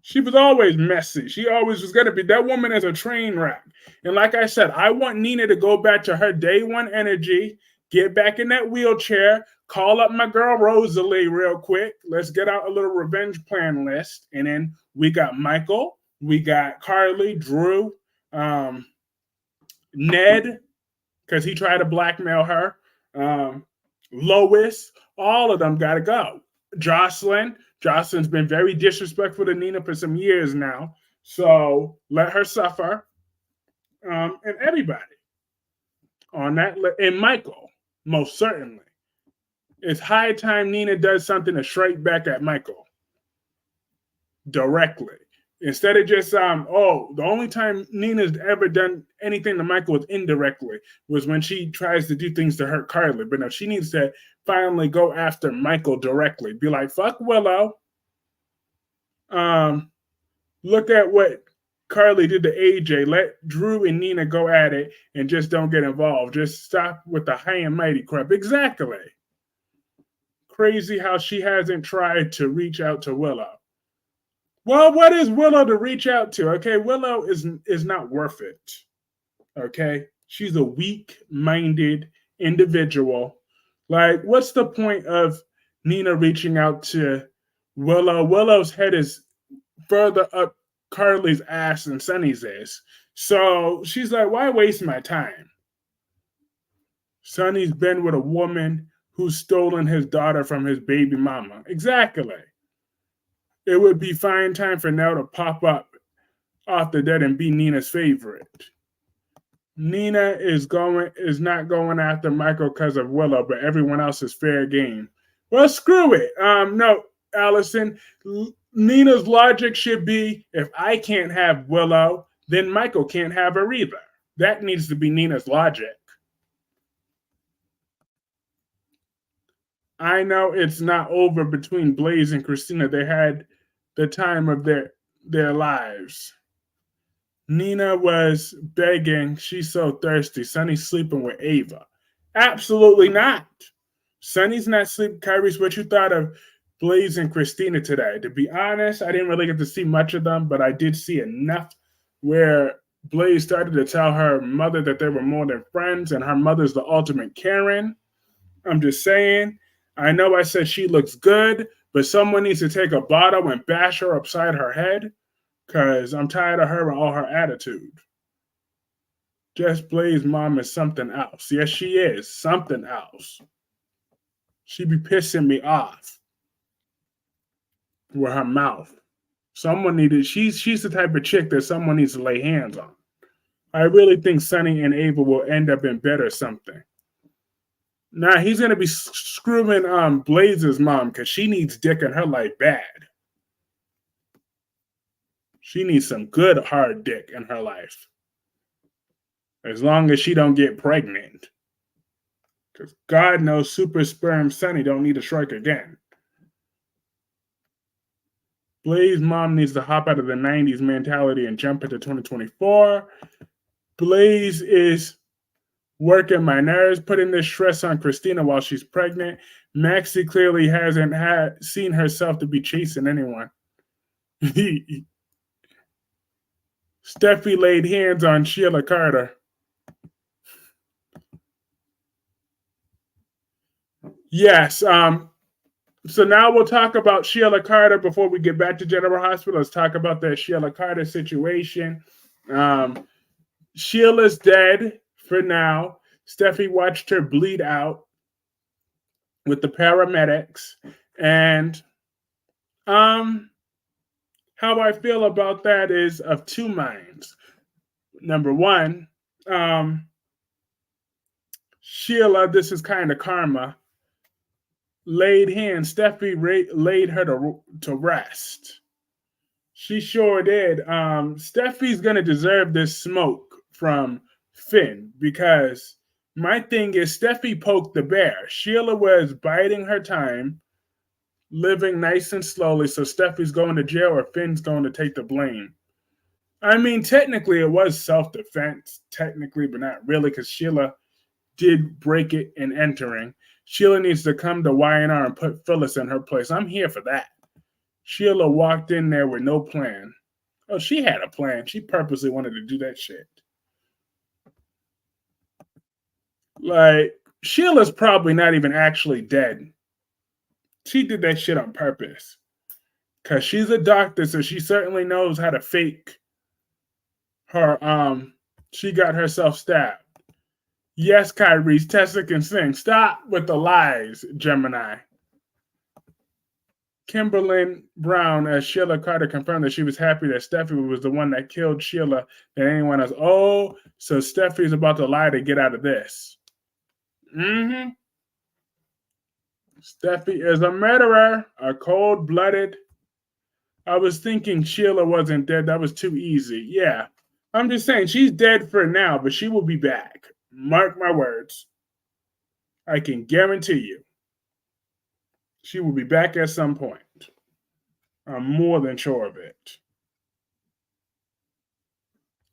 She was always messy. She always was going to be. That woman is a train wreck. And like I said, I want Nina to go back to her day one energy, get back in that wheelchair, call up my girl Rosalie real quick. Let's get out a little revenge plan list. And then we got Michael, we got Carly, Drew, Ned, because he tried to blackmail her, Lois, all of them got to go. Jocelyn, Jocelyn's been very disrespectful to Nina for some years now. So let her suffer. And everybody on that, and Michael, most certainly. It's high time Nina does something to strike back at Michael directly. Instead of just, the only time Nina's ever done anything to Michael was indirectly was when she tries to do things to hurt Carly. But no, she needs to finally go after Michael directly. Be like, fuck Willow. Look at what Carly did to AJ. Let Drew and Nina go at it and just don't get involved. Just stop with the high and mighty crap. Exactly. Crazy how she hasn't tried to reach out to Willow. Well, what is Willow to reach out to? Okay, Willow is not worth it. Okay, she's a weak-minded individual. Like, what's the point of Nina reaching out to Willow? Willow's head is further up Carly's ass than Sonny's is. So she's like, why waste my time? Sonny's been with a woman who's stolen his daughter from his baby mama. Exactly. It would be fine time for Nell to pop up off the dead and be Nina's favorite. Nina is not going after Michael because of Willow, but everyone else is fair game. Well, screw it. No, Allison. Nina's logic should be, if I can't have Willow, then Michael can't have her either. That needs to be Nina's logic. I know it's not over between Blaze and Christina. They had the time of their lives. Nina was begging. She's so thirsty. Sonny's sleeping with Ava. Absolutely not. Sonny's not sleeping. Kyrie's, what you thought of Blaze and Christina today? To be honest, I didn't really get to see much of them, but I did see enough where Blaze started to tell her mother that they were more than friends, and her mother's the ultimate Karen. I'm just saying. I know I said she looks good, but someone needs to take a bottle and bash her upside her head, because I'm tired of her and all her attitude. Jess Blaze's mom is something else. Yes, she is. Something else. She be pissing me off with her mouth. She's the type of chick that someone needs to lay hands on. I really think Sonny and Ava will end up in bed or something. Nah, he's going to be screwing Blaze's mom because she needs dick in her life bad. She needs some good hard dick in her life. As long as she don't get pregnant. Because God knows super sperm Sonny don't need to strike again. Blaze's mom needs to hop out of the 90s mentality and jump into 2024. Blaze is working my nerves, putting this stress on Christina while she's pregnant. Maxie clearly hasn't seen herself to be chasing anyone. Steffi laid hands on Sheila Carter. Yes. So now we'll talk about Sheila Carter before we get back to General Hospital. Let's talk about that Sheila Carter situation. Sheila's dead for now. Steffi watched her bleed out with the paramedics. And how I feel about that is of two minds. Number one, Sheila, this is kind of karma, laid hands. Steffi laid her to rest. She sure did. Steffi's going to deserve this smoke from Finn because my thing is Steffi poked the bear. Sheila was biding her time, living nice and slowly, so Steffi's going to jail or Finn's going to take the blame. I mean, technically it was self-defense, technically, but not really because Sheila did break it in entering. Sheila needs to come to Y&R and put Phyllis in her place. I'm here for that. Sheila walked in there with no plan. Oh, she had a plan. She purposely wanted to do that shit. Like, Sheila's probably not even actually dead. She did that shit on purpose. Because she's a doctor, so she certainly knows how to fake her. She got herself stabbed. Yes, Kyrie's Tessa can sing. Stop with the lies, Gemini. Kimberly Brown as Sheila Carter confirmed that she was happy that Steffi was the one that killed Sheila than anyone else. Oh, so Steffi's about to lie to get out of this. Mm-hmm. Steffi is a murderer, a cold-blooded. I was thinking Sheila wasn't dead. That was too easy. Yeah. I'm just saying she's dead for now, but she will be back. Mark my words. I can guarantee you. She will be back at some point. I'm more than sure of it.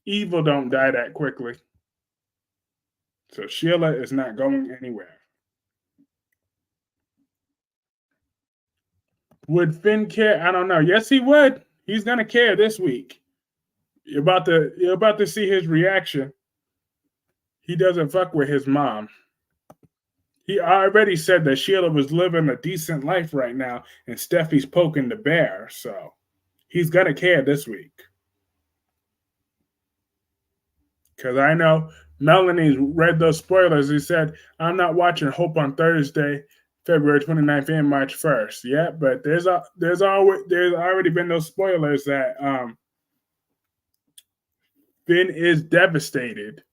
Evil don't die that quickly. So Sheila is not going anywhere. Would Finn care? I don't know. Yes, he would. He's gonna care this week. You're about to see his reaction. He doesn't fuck with his mom. He already said that Sheila was living a decent life right now, and Steffi's poking the bear. So he's gonna care this week. Because I know Melanie's read those spoilers. He said, I'm not watching Hope on Thursday, February 29th and March 1st. Yeah, but there's already been those spoilers that Finn is devastated.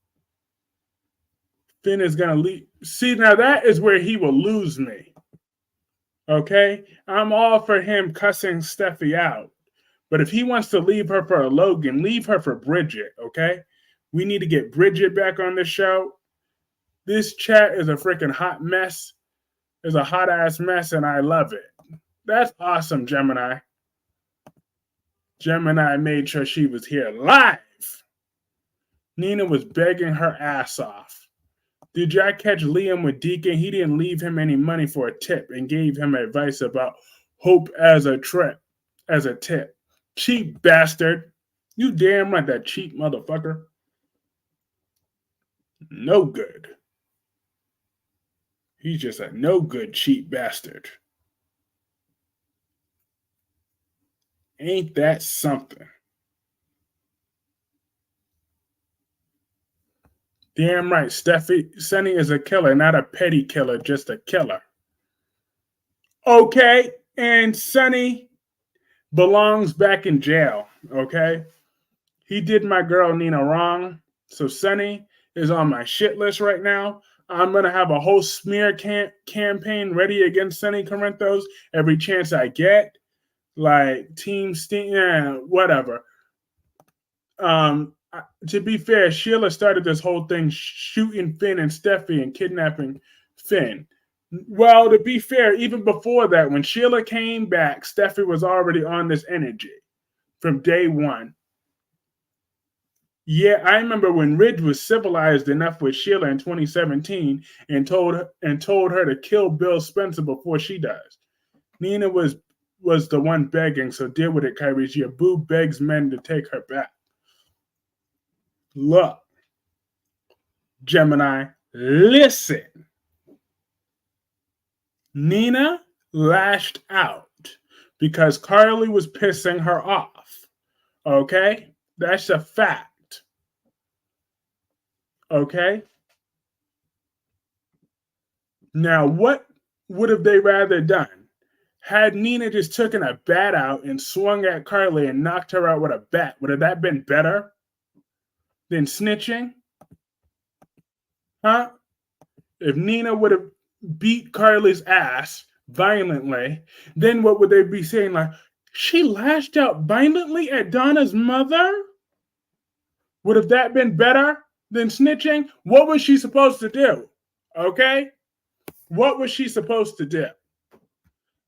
Finn is going to leave. See, now that is where he will lose me. Okay? I'm all for him cussing Steffi out. But if he wants to leave her for a Logan, leave her for Bridget, okay? We need to get Bridget back on the show. This chat is a freaking hot mess. It's a hot ass mess, and I love it. That's awesome, Gemini. Gemini made sure she was here live. Nina was begging her ass off. Did y'all catch Liam with Deacon? He didn't leave him any money for a tip and gave him advice about Hope as a tip. Cheap bastard. You damn right, that cheap motherfucker. No good. He's just a no good cheap bastard. Ain't that something? Damn right, Sonny is a killer, not a petty killer, just a killer. Okay, and Sonny belongs back in jail, okay? He did my girl Nina wrong, so Sonny is on my shit list right now. I'm going to have a whole smear campaign ready against Sonny Corinthos every chance I get. Like, Team Steam, whatever. To be fair, Sheila started this whole thing shooting Finn and Steffi and kidnapping Finn. Well, to be fair, even before that, when Sheila came back, Steffi was already on this energy from day one. Yeah, I remember when Ridge was civilized enough with Sheila in 2017 and told her to kill Bill Spencer before she does. Nina was the one begging, so deal with it, Kyrie. Your boo begs men to take her back. Look, Gemini, listen. Nina lashed out because Carly was pissing her off. Okay? That's a fact. Okay? Now, what would have they rather done? Had Nina just taken a bat out and swung at Carly and knocked her out with a bat, would have that been better than snitching? Huh? If Nina would have beat Carly's ass violently, then what would they be saying? Like, she lashed out violently at Donna's mother? Would have that been better than snitching? What was she supposed to do? Okay? What was she supposed to do?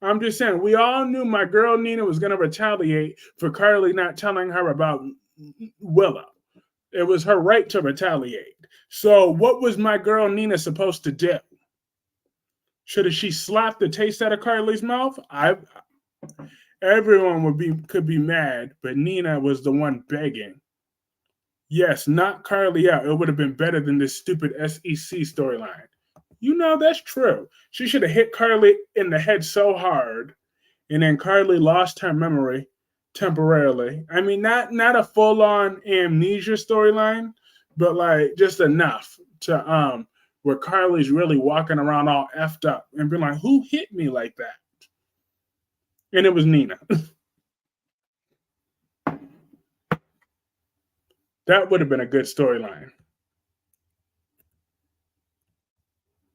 I'm just saying, we all knew my girl Nina was going to retaliate for Carly not telling her about Willow. It was her right to retaliate. So what was my girl Nina supposed to do? Should she slap the taste out of Carly's mouth? Everyone could be mad, but Nina was the one begging. Yes, knock Carly out. It would have been better than this stupid SEC storyline. You know, that's true. She should have hit Carly in the head so hard, and then Carly lost her memory temporarily. I mean, not a full-on amnesia storyline, but like just enough to where Carly's really walking around all effed up and being like, who hit me like that? And it was Nina. That would have been a good storyline.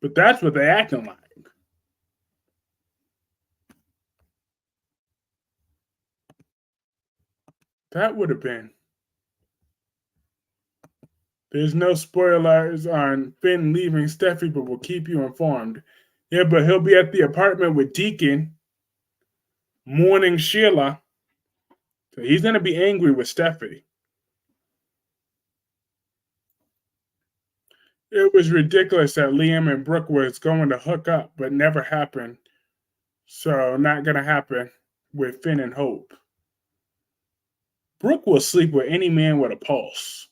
But that's what they acting like. That would have been. There's no spoilers on Finn leaving Steffi, but we'll keep you informed. Yeah, but he'll be at the apartment with Deacon, mourning Sheila. So he's going to be angry with Steffi. It was ridiculous that Liam and Brooke was going to hook up, but never happened. So not going to happen with Finn and Hope. Brooke will sleep with any man with a pulse.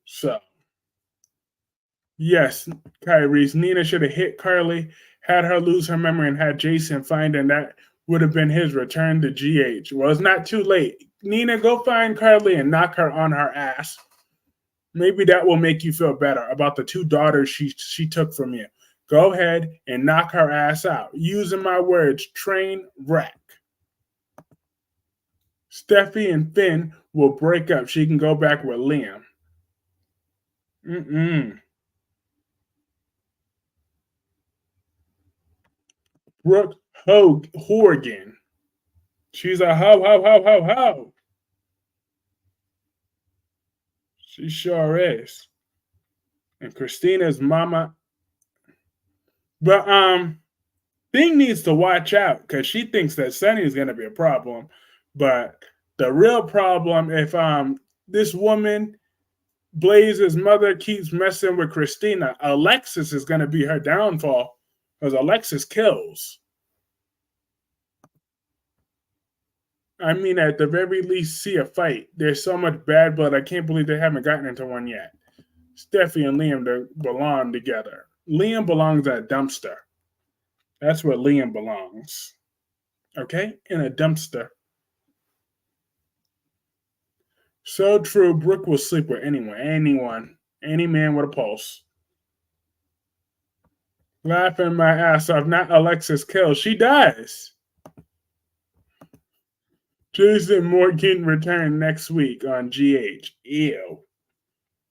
So, yes, Kyrie's Nina should have hit Carly, had her lose her memory, and had Jason find, and that would have been his return to GH. Well, it's not too late. Nina, go find Carly and knock her on her ass. Maybe that will make you feel better about the 2 daughters she took from you. Go ahead and knock her ass out. Using my words, train wreck. Steffi and Finn will break up. She can go back with Liam. Brooke Horgan. She's a ho. She sure is. And Christina's mama. But Thing needs to watch out because she thinks that Sunny is going to be a problem. But the real problem, if this woman, Blaze's mother, keeps messing with Christina, Alexis is going to be her downfall because Alexis kills. I mean, at the very least, see a fight. There's so much bad blood. I can't believe they haven't gotten into one yet. Steffi and Liam belong together. Liam belongs at a dumpster. That's where Liam belongs. Okay? In a dumpster. So true. Brooke will sleep with anyone. Any man with a pulse. Laughing my ass off. Not Alexis Kill. She does. Jason Morgan return next week on GH. Ew.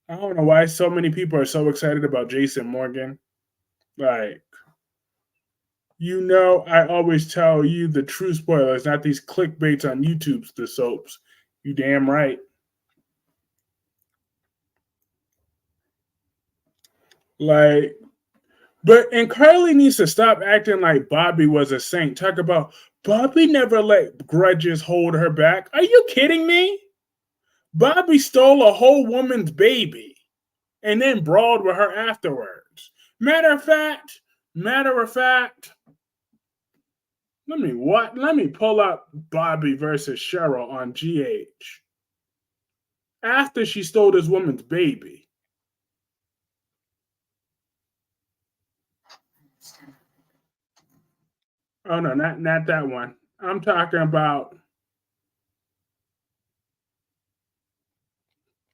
I don't know why so many people are so excited about Jason Morgan. Like, I always tell you the true spoilers, not these clickbaits on YouTube's the soaps. You damn right. And Carly needs to stop acting like Bobby was a saint. Talk about Bobby never let grudges hold her back. Are you kidding me? Bobby stole a whole woman's baby and then brawled with her afterwards. Matter of fact, let me pull up Bobby versus Cheryl on GH. After she stole this woman's baby. Oh no, not that one. I'm talking about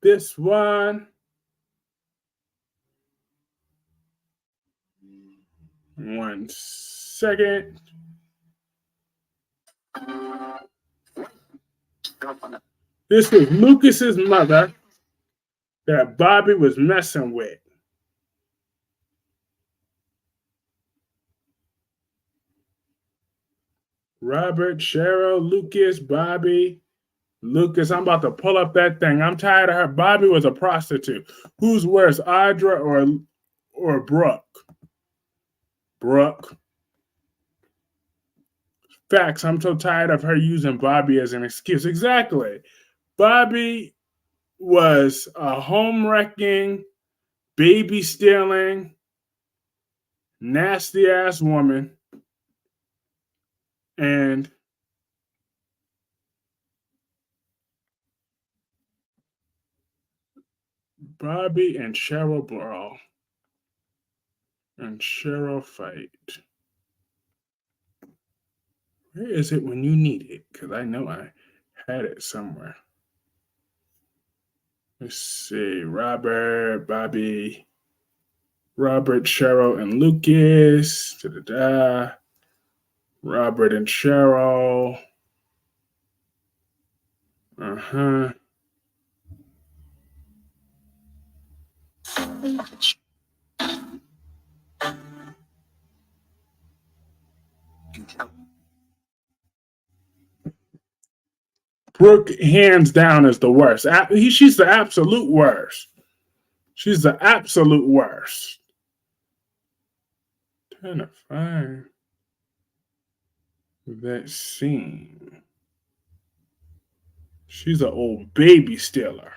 this one. One second. This was Lucas's mother that Bobby was messing with. Robert, Cheryl, Lucas, Bobby. Lucas, I'm about to pull up that thing. I'm tired of her. Bobby was a prostitute. Who's worse, Audra or Brooke? Brooke. Facts. I'm so tired of her using Bobby as an excuse. Exactly. Bobby was a home wrecking, baby stealing, nasty ass woman. And Bobby and Cheryl brawl. And Cheryl fight. Where is it when you need it? Because I know I had it somewhere. Let's see. Robert, Bobby, Cheryl, and Lucas. Da-da-da. Robert and Cheryl. Uh-huh. Brooke, hands down, is the worst. She's the absolute worst. She's the absolute worst. 10 to 5. That scene. She's an old baby stealer.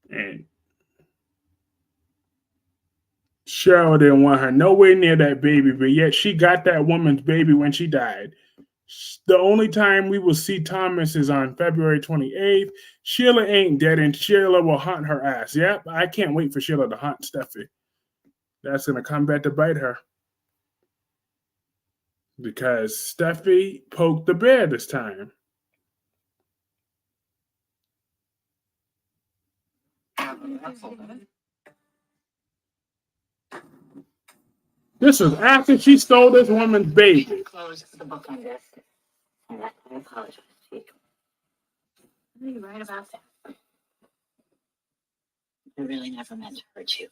And Cheryl didn't want her nowhere near that baby, but yet she got that woman's baby when she died. The only time we will see Thomas is on February 28th. Sheila ain't dead, and Sheila will hunt her ass. Yep, I can't wait for Sheila to hunt Steffi. That's going to come back to bite her. Because Steffi poked the bear this time. This was after she stole this woman's baby. Close the book on this. I apologize, Chief. You're right about that. I really never meant to hurt you.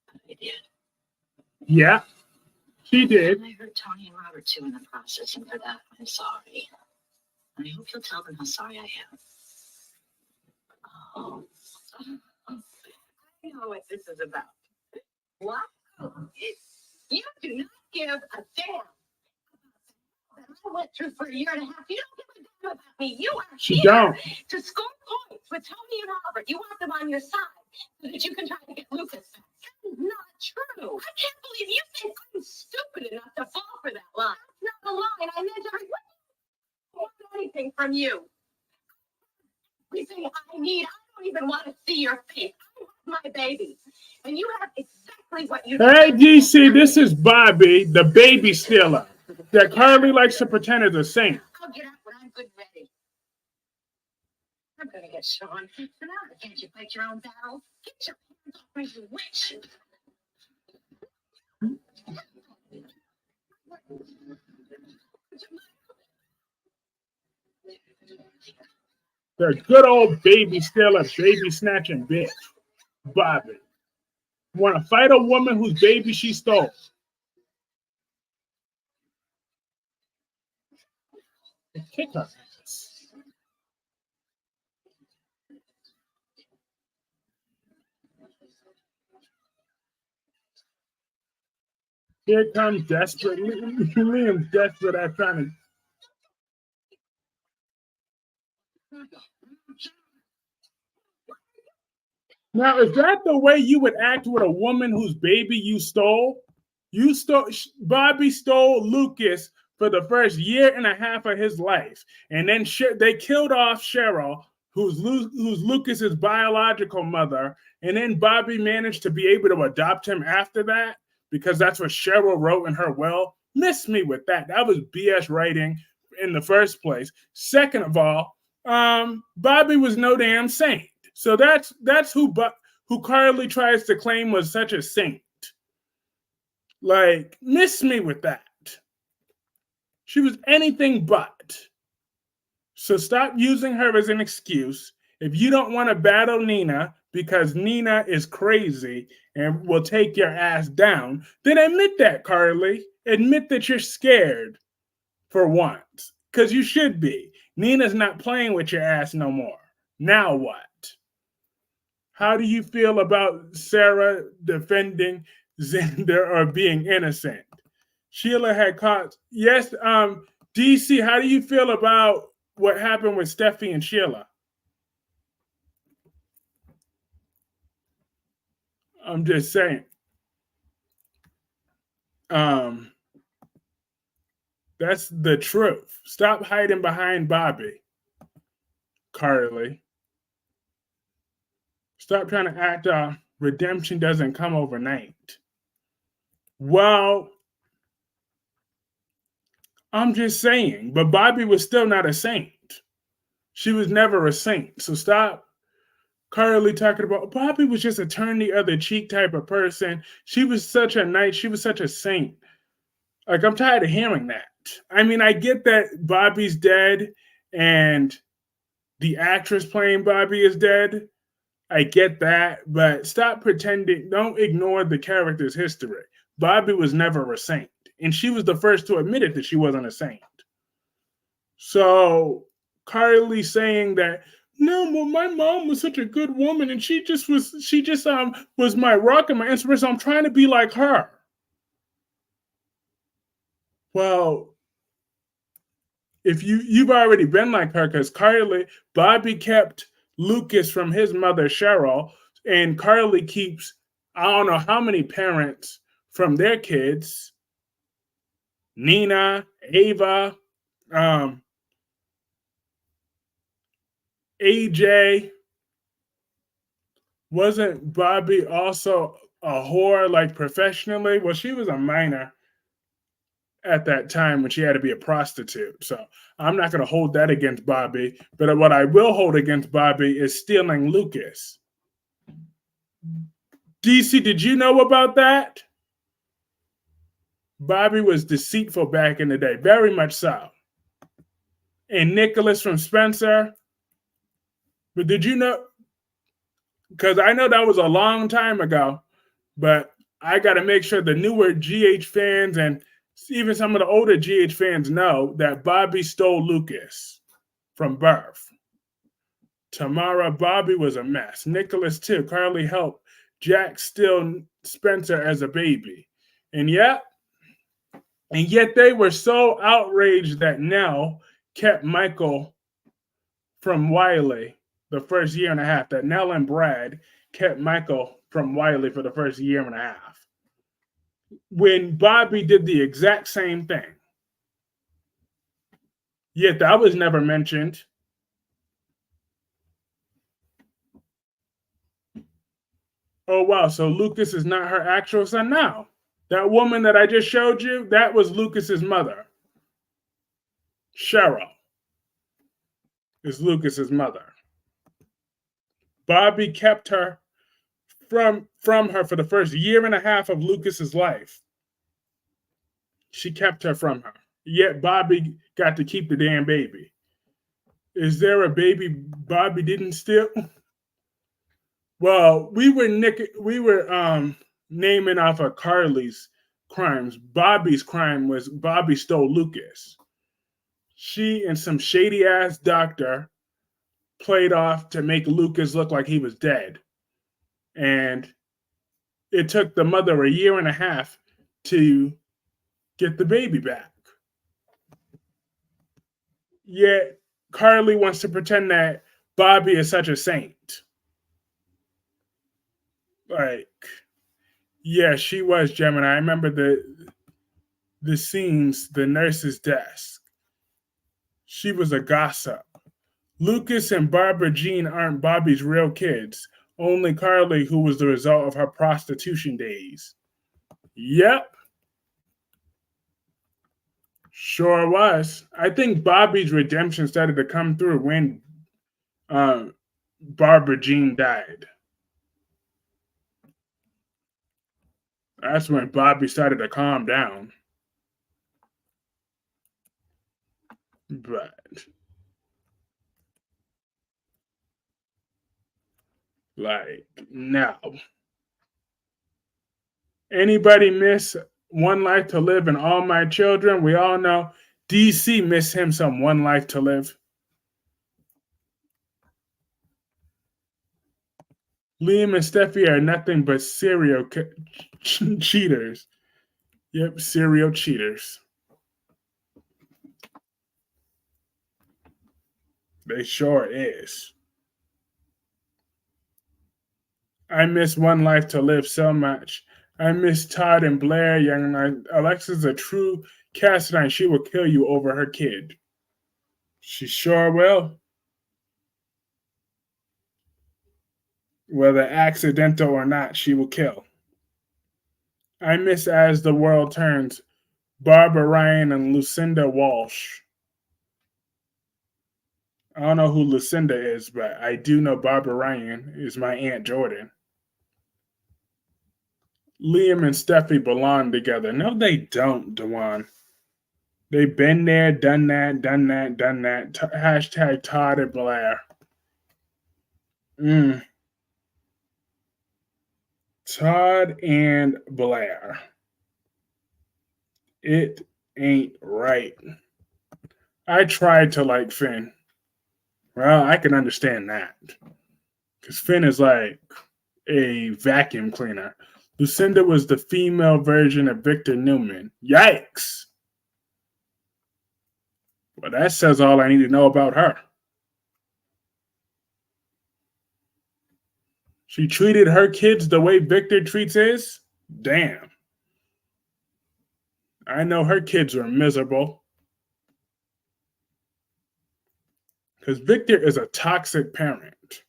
But I did. Yeah, she did. And I hurt Tony and Robert too in the process, and for that, I'm sorry. And I hope you'll tell them how sorry I am. Oh. I know what this is about. What? You do not give a damn that I went through for a year and a half. You don't give a damn about me. You are here to score points with Tony and Robert. You want them on your side so that you can try to get Lucas back. That is not true. I can't believe you think I'm stupid enough to fall for that line. That's not the line. I meant I want anything from you. Everything I need. I don't even want to see your face. I want my baby. And you have exactly what you Hey, DC, this is Bobby, the baby stealer, that Carly likes to pretend is a saint. I'll get up when I'm good ready. I'm gonna get Sean. So now can't you fight your own battles? Get your hands off me, you witch. The good old baby stealer, baby snatching bitch, Bobby. Want to fight a woman whose baby she stole. Kick her. Here comes desperate. Liam's desperate at trying to. Now, is that the way you would act with a woman whose baby you stole? Bobby stole Lucas for the first year and a half of his life, and then they killed off Cheryl, who's Lucas's biological mother, and then Bobby managed to be able to adopt him after that because that's what Cheryl wrote in her will. Miss me with that. That was BS writing in the first place. Second of all, Bobby was no damn saint. So that's who Carly tries to claim was such a saint. Like, miss me with that. She was anything but. So stop using her as an excuse. If you don't want to battle Nina because Nina is crazy and will take your ass down, then admit that, Carly. Admit that you're scared for once. Because you should be. Nina's not playing with your ass no more. Now what? How do you feel about Sarah defending Xander or being innocent? Sheila had caught. Yes, DC, how do you feel about what happened with Steffi and Sheila? I'm just saying. That's the truth. Stop hiding behind Bobby, Carly. Stop trying to act redemption doesn't come overnight. Well, I'm just saying, but Bobby was still not a saint. She was never a saint. So stop Carly talking about Bobby was just a turn the other cheek type of person. She was such a knight. She was such a saint. Like, I'm tired of hearing that. I mean, I get that Bobby's dead and the actress playing Bobby is dead. I get that, but stop pretending. Don't ignore the character's history. Bobby was never a saint, and she was the first to admit it that she wasn't a saint. So Carly saying that no, well, my mom was such a good woman, and she just was my rock and my inspiration. I'm trying to be like her. Well, if you've already been like her, because Bobby kept Lucas from his mother Cheryl, and Carly keeps I don't know how many parents from their kids, Nina, Ava, um, AJ. Wasn't Bobby also a whore, like professionally? Well, she was a minor at that time when she had to be a prostitute. So I'm not going to hold that against Bobby. But what I will hold against Bobby is stealing Lucas. DC, did you know about that? Bobby was deceitful back in the day, very much so. And Nicholas from Spencer. But did you know? Because I know that was a long time ago, but I got to make sure the newer GH fans and even some of the older GH fans know that Bobby stole Lucas from birth. Tamara, Bobby was a mess. Nicholas, too. Carly helped Jack steal Spencer as a baby. And yet they were so outraged that Nell kept Michael from Wiley the first year and a half, that Nell and Brad kept Michael from Wiley for the first year and a half. When Bobby did the exact same thing. Yet that was never mentioned. Oh, wow. So Lucas is not her actual son now. That woman that I just showed you, that was Lucas's mother. Cheryl is Lucas's mother. Bobby kept her from her for the first year and a half of Lucas's life. She kept her from her. Yet Bobby got to keep the damn baby. Is there a baby Bobby didn't steal? Well, we were naming off of Carly's crimes. Bobby's crime was Bobby stole Lucas. She and some shady ass doctor played off to make Lucas look like he was dead. And it took the mother a year and a half to get the baby back. Yet Carly wants to pretend that Bobby is such a saint. Like, yeah, she was Gemini. I remember the scenes, the nurse's desk. She was a gossip. Lucas and Barbara Jean aren't Bobby's real kids. Only Carly, who was the result of her prostitution days. Yep. Sure was. I think Bobby's redemption started to come through when Barbara Jean died. That's when Bobby started to calm down. But like now, anybody miss One Life to Live and All My Children? We all know DC miss him some One Life to Live. Liam and Steffi are nothing but serial cheaters. Yep, serial cheaters. They sure is. I miss One Life to Live so much. I miss Todd and Blair, young. Alexa's a true Cassadine. She will kill you over her kid. She sure will. Whether accidental or not, she will kill. I miss As the World Turns, Barbara Ryan and Lucinda Walsh. I don't know who Lucinda is, but I do know Barbara Ryan is my Aunt Jordan. Liam and Steffi belong together. No, they don't, Dewan. They've been there, done that, done that, done that. Hashtag Todd and Blair. Mm. Todd and Blair. It ain't right. I tried to like Finn. Well, I can understand that. Because Finn is like a vacuum cleaner. Lucinda was the female version of Victor Newman. Yikes! Well, that says all I need to know about her. She treated her kids the way Victor treats his? Damn. I know her kids are miserable. Because Victor is a toxic parent.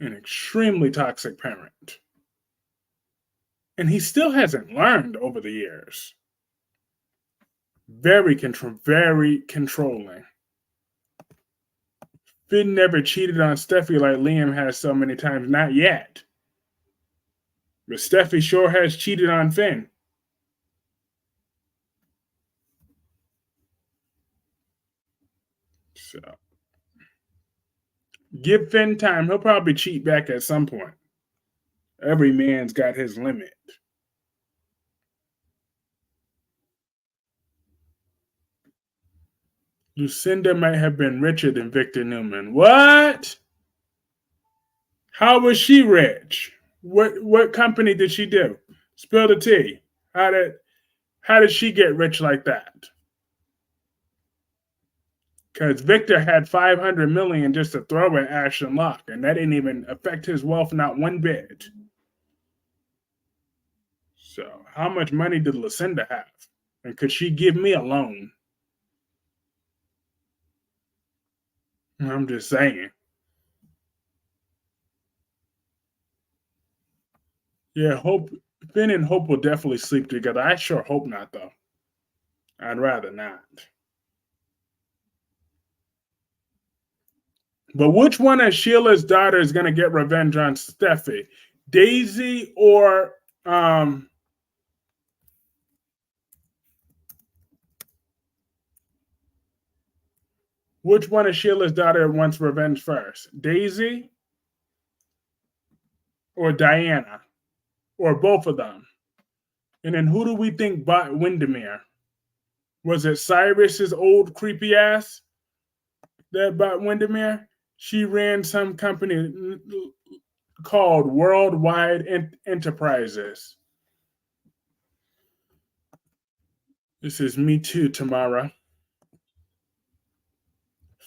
An extremely toxic parent. And he still hasn't learned over the years. Very controlling. Finn never cheated on Steffi like Liam has so many times. Not yet. But Steffi sure has cheated on Finn. So, give Finn time. He'll probably cheat back at some point. Every man's got his limit. Lucinda might have been richer than Victor Newman. What? How was she rich? What company did she do? Spill the tea. How did she get rich like that? Because Victor had 500 million just to throw at Ashton Locke, and that didn't even affect his wealth not one bit. So, how much money did Lucinda have? And could she give me a loan? I'm just saying. Yeah, Finn and Hope will definitely sleep together. I sure hope not, though. I'd rather not. But which one of Sheila's daughters is going to get revenge on Steffi? Daisy or which one of Sheila's daughter wants revenge first? Daisy or Diana? Or both of them? And then who do we think bought Windermere? Was it Cyrus's old creepy ass that bought Windermere? She ran some company called Worldwide Enterprises. This is Me Too, Tamara.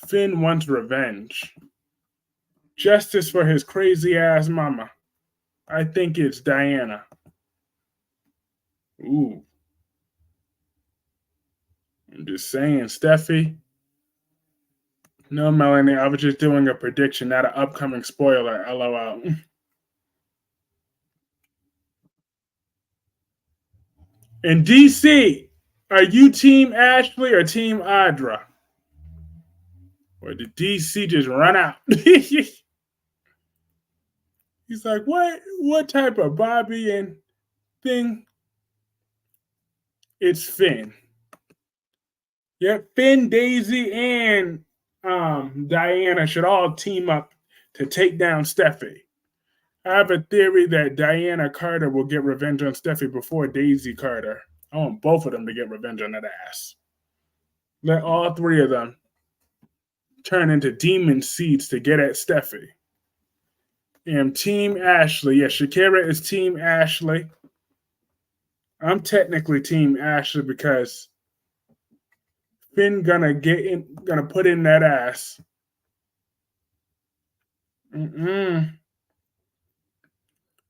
Finn wants revenge. Justice for his crazy ass mama. I think it's Diana. Ooh. I'm just saying, Steffi. No, Melanie, I was just doing a prediction, not an upcoming spoiler. LOL. In DC, are you Team Ashley or Team Audra? Or did DC just run out? He's like, what type of Bobby and thing? It's Finn. Yep, Finn, Daisy, and Diana should all team up to take down Steffi. I have a theory that Diana Carter will get revenge on Steffi before Daisy Carter. I want both of them to get revenge on that ass. Let all three of them turn into demon seeds to get at Steffi. And Team Ashley. Yeah, Shakira is Team Ashley. I'm technically Team Ashley because Finn gonna put in that ass.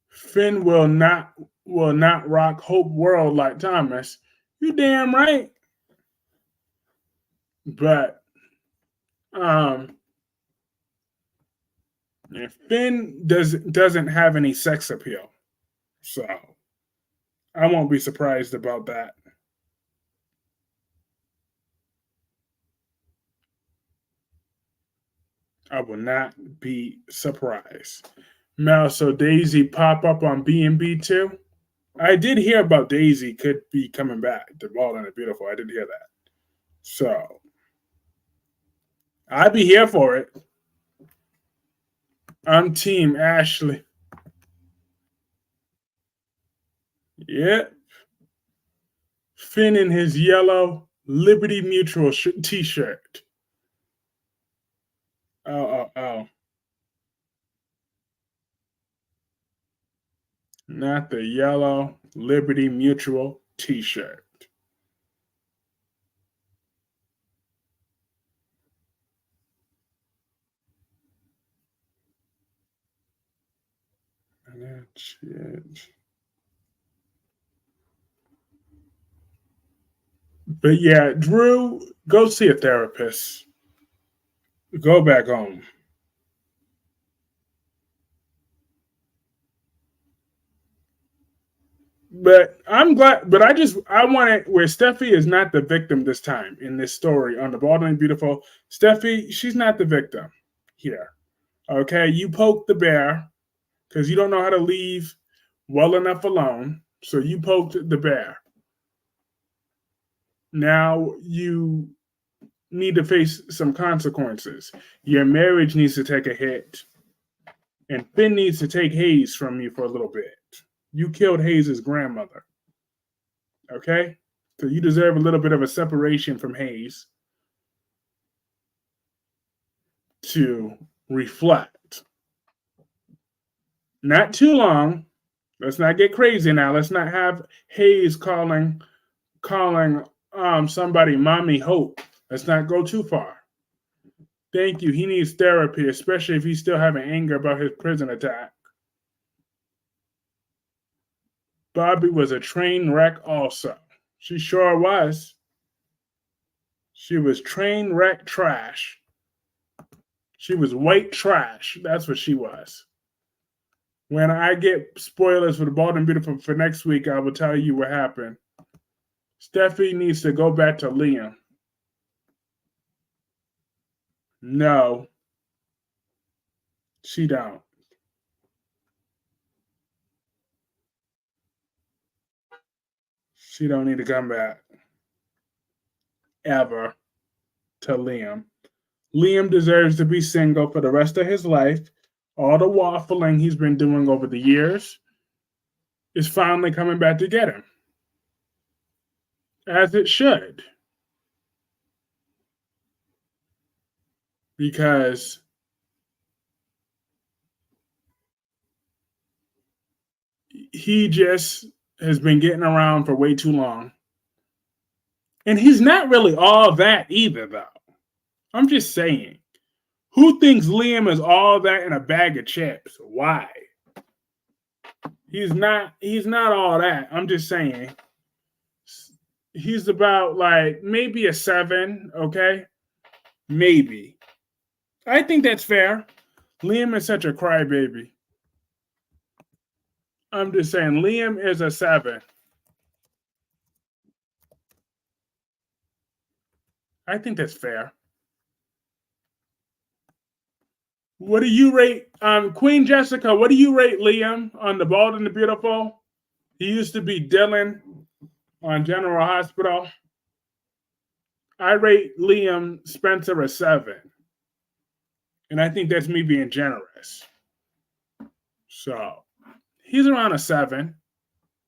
Finn will not rock Hope World like Thomas. You damn right. But Finn doesn't have any sex appeal, so I won't be surprised about that. I will not be surprised. Mel, so Daisy pop up on B&B too? I did hear about Daisy could be coming back. The Bald and the Beautiful. I did hear that. So I'd be here for it. I'm Team Ashley. Yep. Finn in his yellow Liberty Mutual t-shirt. Oh. Not the yellow Liberty Mutual t-shirt. That's it. But yeah, Drew, go see a therapist. Go back home. But I'm glad. But I want it where Steffi is not the victim this time in this story on the Bald and Beautiful. Steffi, she's not the victim here. Okay, you poked the bear because you don't know how to leave well enough alone. So you poked the bear. Now you need to face some consequences. Your marriage needs to take a hit, and Finn needs to take Hayes from you for a little bit. You killed Hayes' grandmother. Okay? So you deserve a little bit of a separation from Hayes to reflect. Not too long. Let's not get crazy now. Let's not have Hayes calling somebody mommy Hope. Let's not go too far. Thank you. He needs therapy, especially if he's still having anger about his prison attack. Bobby was a train wreck also. She sure was. She was train wreck trash. She was white trash. That's what she was. When I get spoilers for the Bald and Beautiful for next week, I will tell you what happened. Steffi needs to go back to Liam. No, she don't. She don't need to come back ever to Liam. Liam deserves to be single for the rest of his life. All the waffling he's been doing over the years is finally coming back to get him. As it should. Because he just has been getting around for way too long. And he's not really all that either, though. I'm just saying. Who thinks Liam is all that in a bag of chips? Why? He's not all that. I'm just saying. He's about like maybe a 7, okay? Maybe. I think that's fair. Liam is such a crybaby. I'm just saying Liam is a 7. I think that's fair. What do you rate Queen Jessica? What do you rate Liam on The Bald and the Beautiful? He used to be Dylan on General Hospital. I rate Liam Spencer a 7. And I think that's me being generous. So he's around a 7.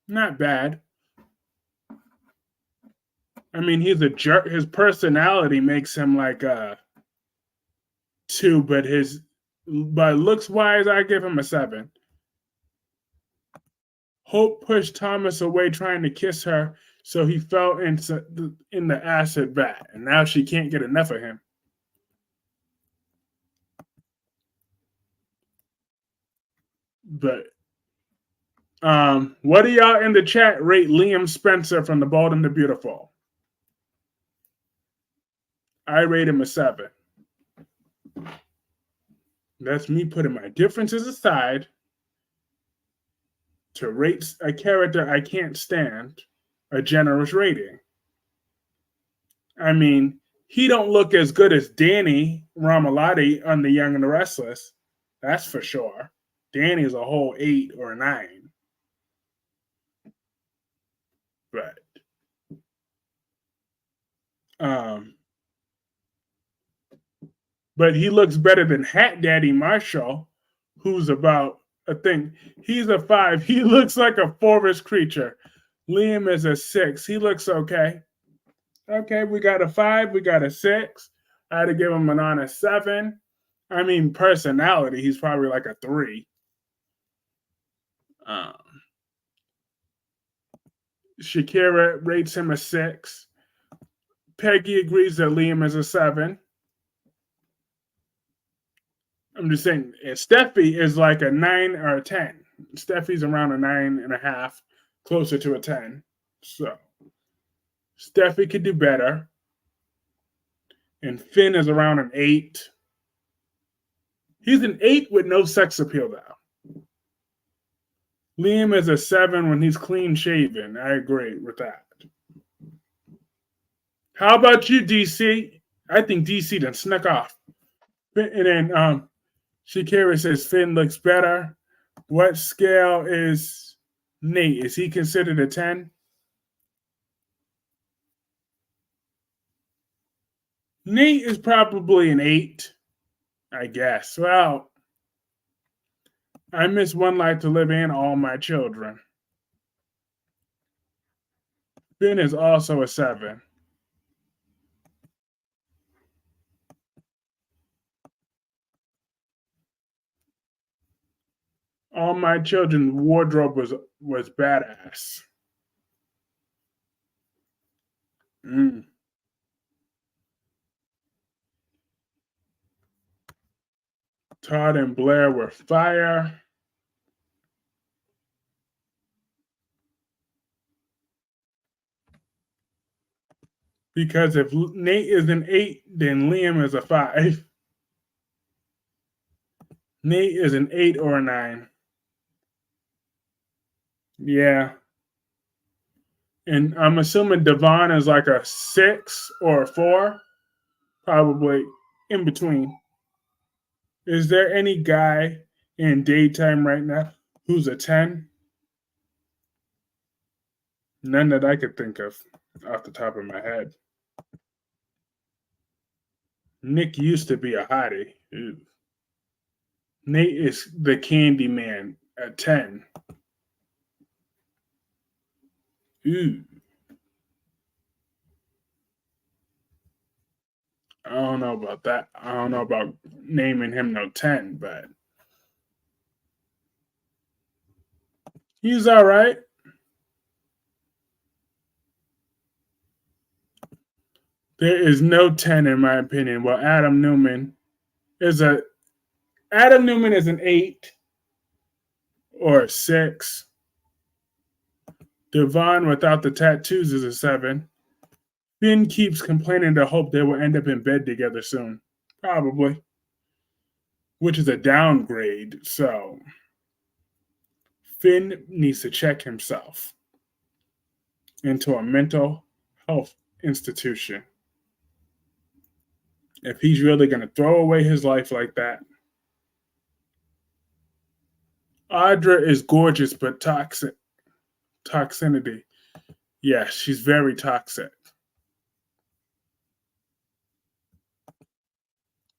Not bad. I mean, he's a jerk. His personality makes him like a 2, but looks wise, I give him a 7. Hope pushed Thomas away trying to kiss her, so he fell in the acid vat, and now she can't get enough of him. But what do y'all in the chat rate Liam Spencer from The Bald and the Beautiful? I rate him a 7. That's me putting my differences aside to rate a character I can't stand a generous rating. I mean, he don't look as good as Danny Ramalotti on The Young and the Restless. That's for sure. Danny is a whole 8 or a 9. But um, but he looks better than Hat Daddy Marshall, who's about, I think he's a 5. He looks like a forest creature. Liam is a 6. He looks okay. Okay, we got a 5, we got a 6. I had to give him an honest 7. I mean, personality, he's probably like a 3. Um, Shakira rates him a 6. Peggy agrees that Liam is a 7. I'm just saying, Steffi is like a 9 or a 10. Steffi's around a 9.5, closer to a 10. So Steffi could do better. And Finn is around an 8. He's an 8 with no sex appeal, though. Liam is a 7 when he's clean shaven. I agree with that. How about you, DC? I think DC done snuck off. And then Shakira says Finn looks better. What scale is Nate? Is he considered a 10? Nate is probably an 8, I guess. Well, I miss One Life to Live and All My Children. Finn is also a 7. All My Children's wardrobe was badass. Todd and Blair were fire. Because if Nate is an 8, then Liam is a 5. Nate is an 8 or a 9. Yeah. And I'm assuming Devon is like a 6 or a 4. Probably in between. Is there any guy in daytime right now who's a 10? None that I could think of off the top of my head. Nick used to be a hottie. Ew. Nate is the candy man at 10. Ooh. I don't know about that. I don't know about naming him no 10, but he's all right. There is no 10 in my opinion. Well, Adam Newman is an 8 or a 6. Devon without the tattoos is a 7. Finn keeps complaining to hope they will end up in bed together soon. Probably. Which is a downgrade, so Finn needs to check himself into a mental health institution. If he's really going to throw away his life like that. Audra is gorgeous, but toxic. Toxicity. Yes, she's very toxic.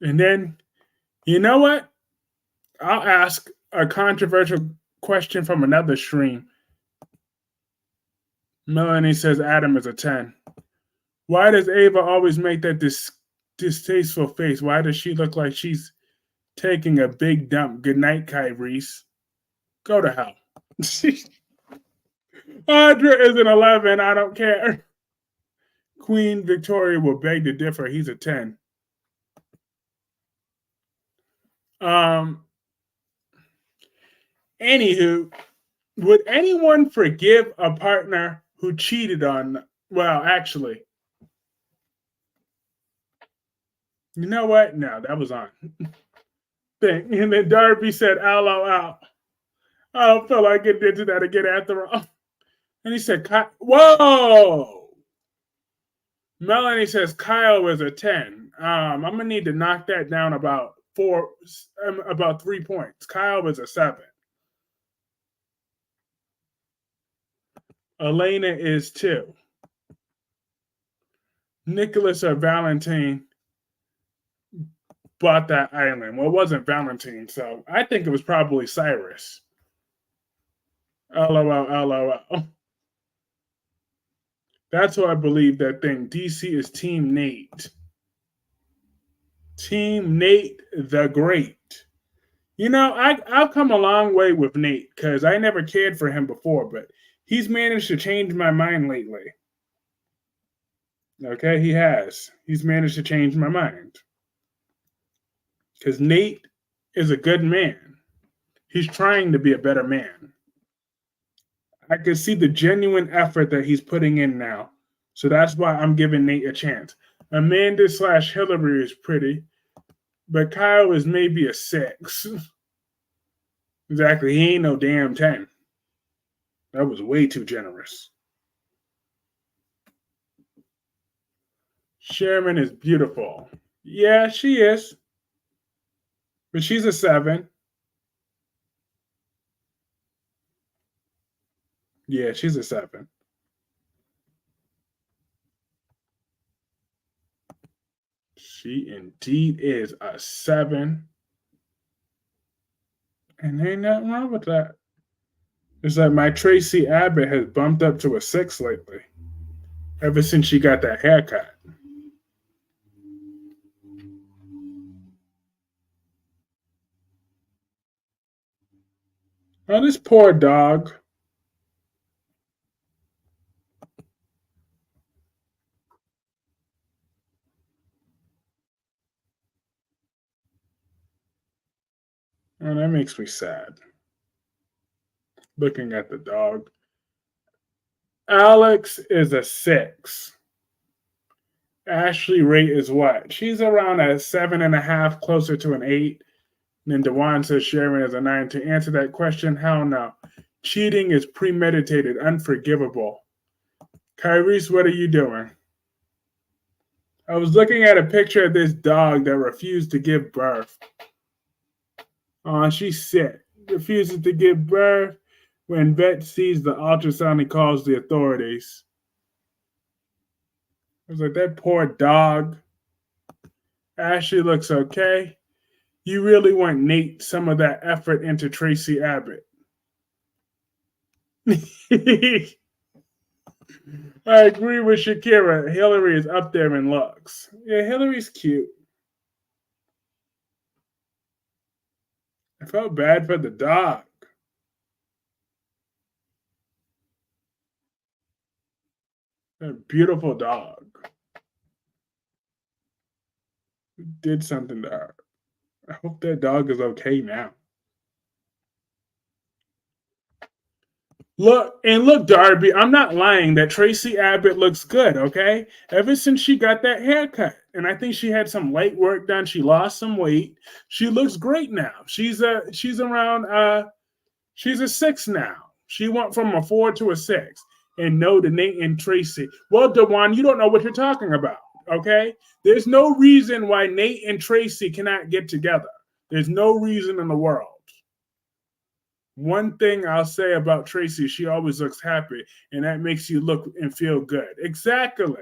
And then, you know what? I'll ask a controversial question from another stream. Melanie says Adam is a 10. Why does Ava always make that distasteful face? Why does she look like she's taking a big dump? Good night, Kyrese. Go to hell. Audra is an 11. I don't care. Queen Victoria will beg to differ. He's a 10. Anywho, would anyone forgive a partner who cheated on? Well, actually, you know what? No, that was on. And then Darby said, "LOL. I don't feel like getting into that again after all." And he said, "Whoa." Melanie says Kyle is a 10. I'm gonna need to knock that down about 3 points. Kyle is a 7. Elena is 2. Nicholas or Valentine bought that island. Well, it wasn't Valentine, so I think it was probably Cyrus. LOL, LOL. That's who I believe that thing. DC is Team Nate. Team Nate the Great. I've come a long way with Nate because I never cared for him before, but he's managed to change my mind lately. Okay, he has. He's managed to change my mind. Because Nate is a good man. He's trying to be a better man. I can see the genuine effort that he's putting in now. So that's why I'm giving Nate a chance. Amanda/Hillary is pretty, but Kyle is maybe a 6. Exactly. He ain't no damn 10. That was way too generous. Sherman is beautiful. Yeah, she is. But she's a 7. Yeah, she's a 7. She indeed is a 7. And ain't nothing wrong with that. It's like my Tracy Abbott has bumped up to a 6 lately. Ever since she got that haircut. Oh, this poor dog. Oh, that makes me sad. Looking at the dog. Alex is a 6. Ashley rate is what? She's around a 7.5, closer to an 8. And then Dewan says Sharon is a 9. To answer that question, hell no. Cheating is premeditated, unforgivable. Kyrese, what are you doing? I was looking at a picture of this dog that refused to give birth. Oh, she's sick. Refuses to give birth. When vet sees the ultrasound, he calls the authorities. I was like, that poor dog. Ashley looks okay. You really want Nate some of that effort into Tracy Abbott. I agree with Shakira. Hillary is up there in looks. Yeah, Hillary's cute. I felt bad for the dog. A beautiful dog. Did something to her. I hope that dog is okay now. Look, Darby, I'm not lying that Tracy Abbott looks good, okay? Ever since she got that haircut. And I think she had some light work done. She lost some weight. She looks great now. She's a 6 now. She went from a 4 to a 6. And no to Nate and Tracy. Well, Dewan, you don't know what you're talking about, okay? There's no reason why Nate and Tracy cannot get together. There's no reason in the world. One thing I'll say about Tracy, she always looks happy, and that makes you look and feel good. Exactly.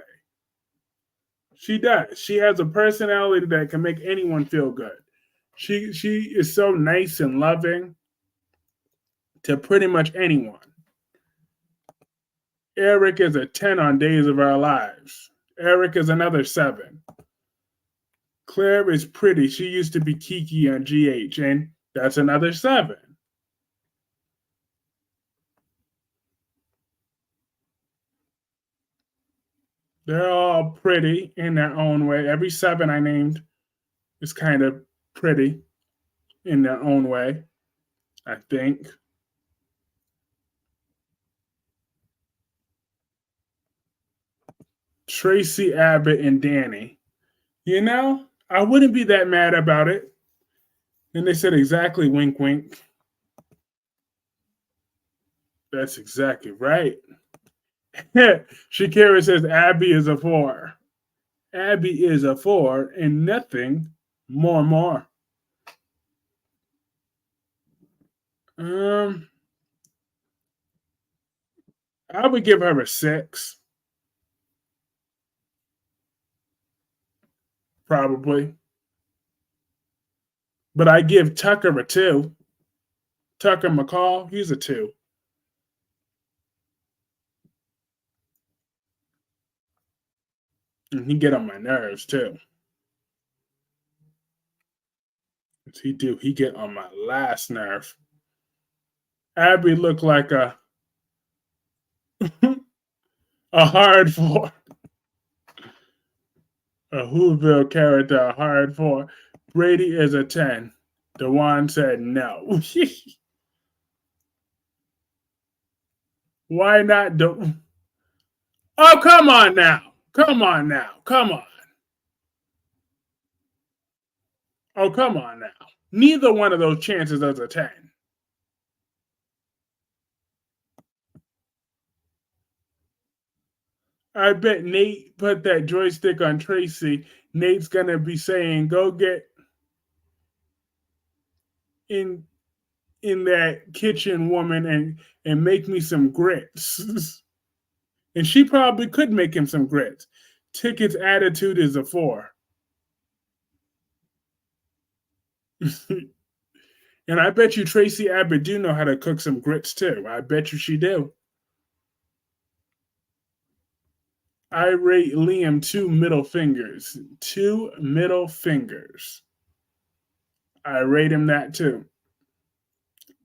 She does. She has a personality that can make anyone feel good. She is so nice and loving to pretty much anyone. Eric is a 10 on Days of Our Lives. Eric is another 7. Claire is pretty. She used to be Kiki on GH, and that's another 7. They're all pretty in their own way. Every 7 I named is kind of pretty in their own way, I think. Tracy Abbott and Danny. I wouldn't be that mad about it. And they said exactly, wink, wink. That's exactly right. Shakira says Abby is a 4. Abby is a 4 and nothing more. Um, I would give her a 6, probably. But I give Tucker a 2. Tucker McCall, he's a 2. And he get on my nerves too. He do. He get on my last nerve. Abby looked like a hard 4. A Whoville character, a hard 4. Brady is a 10. Dewan said no. Why not do? Oh, come on now. Come on now. Come on. Oh, come on now. Neither one of those chances is a 10. I bet Nate put that joystick on Tracy. Nate's going to be saying, go get in that kitchen, woman, and make me some grits. And she probably could make him some grits. Ticket's attitude is a 4. And I bet you Tracy Abbott do know how to cook some grits too. I bet you she do. I rate Liam 2 middle fingers. 2 middle fingers. I rate him that too.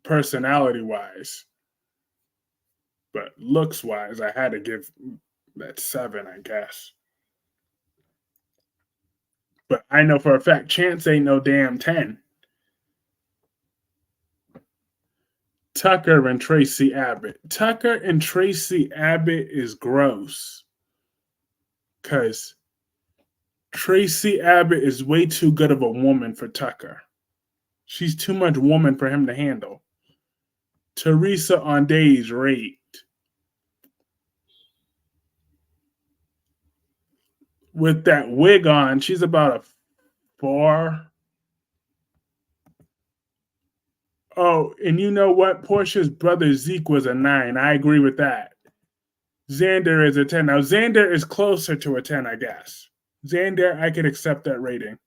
Personality wise. But looks wise, I had to give that 7, I guess. But I know for a fact Chance ain't no damn 10. Tucker and Tracy Abbott. Tucker and Tracy Abbott is gross. Because Tracy Abbott is way too good of a woman for Tucker. She's too much woman for him to handle. Teresa on days rate. With that wig on, she's about a 4. Oh, and you know what? Portia's brother Zeke was a 9. I agree with that. Xander is a 10. Now, Xander is closer to a 10, I guess. Xander, I could accept that rating.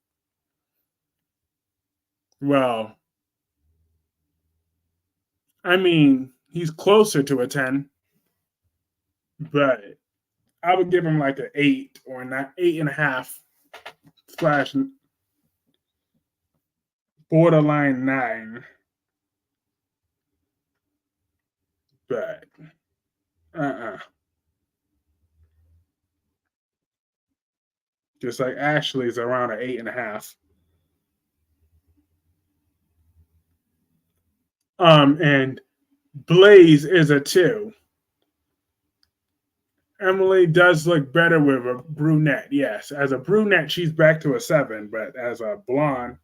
Well, I mean, he's closer to a 10, but I would give him like an 8 or not 8.5 / borderline 9. But just like Ashley's around an 8.5. And Blaze is a 2. Emily does look better with a brunette. Yes, as a brunette, she's back to a 7, but as a blonde,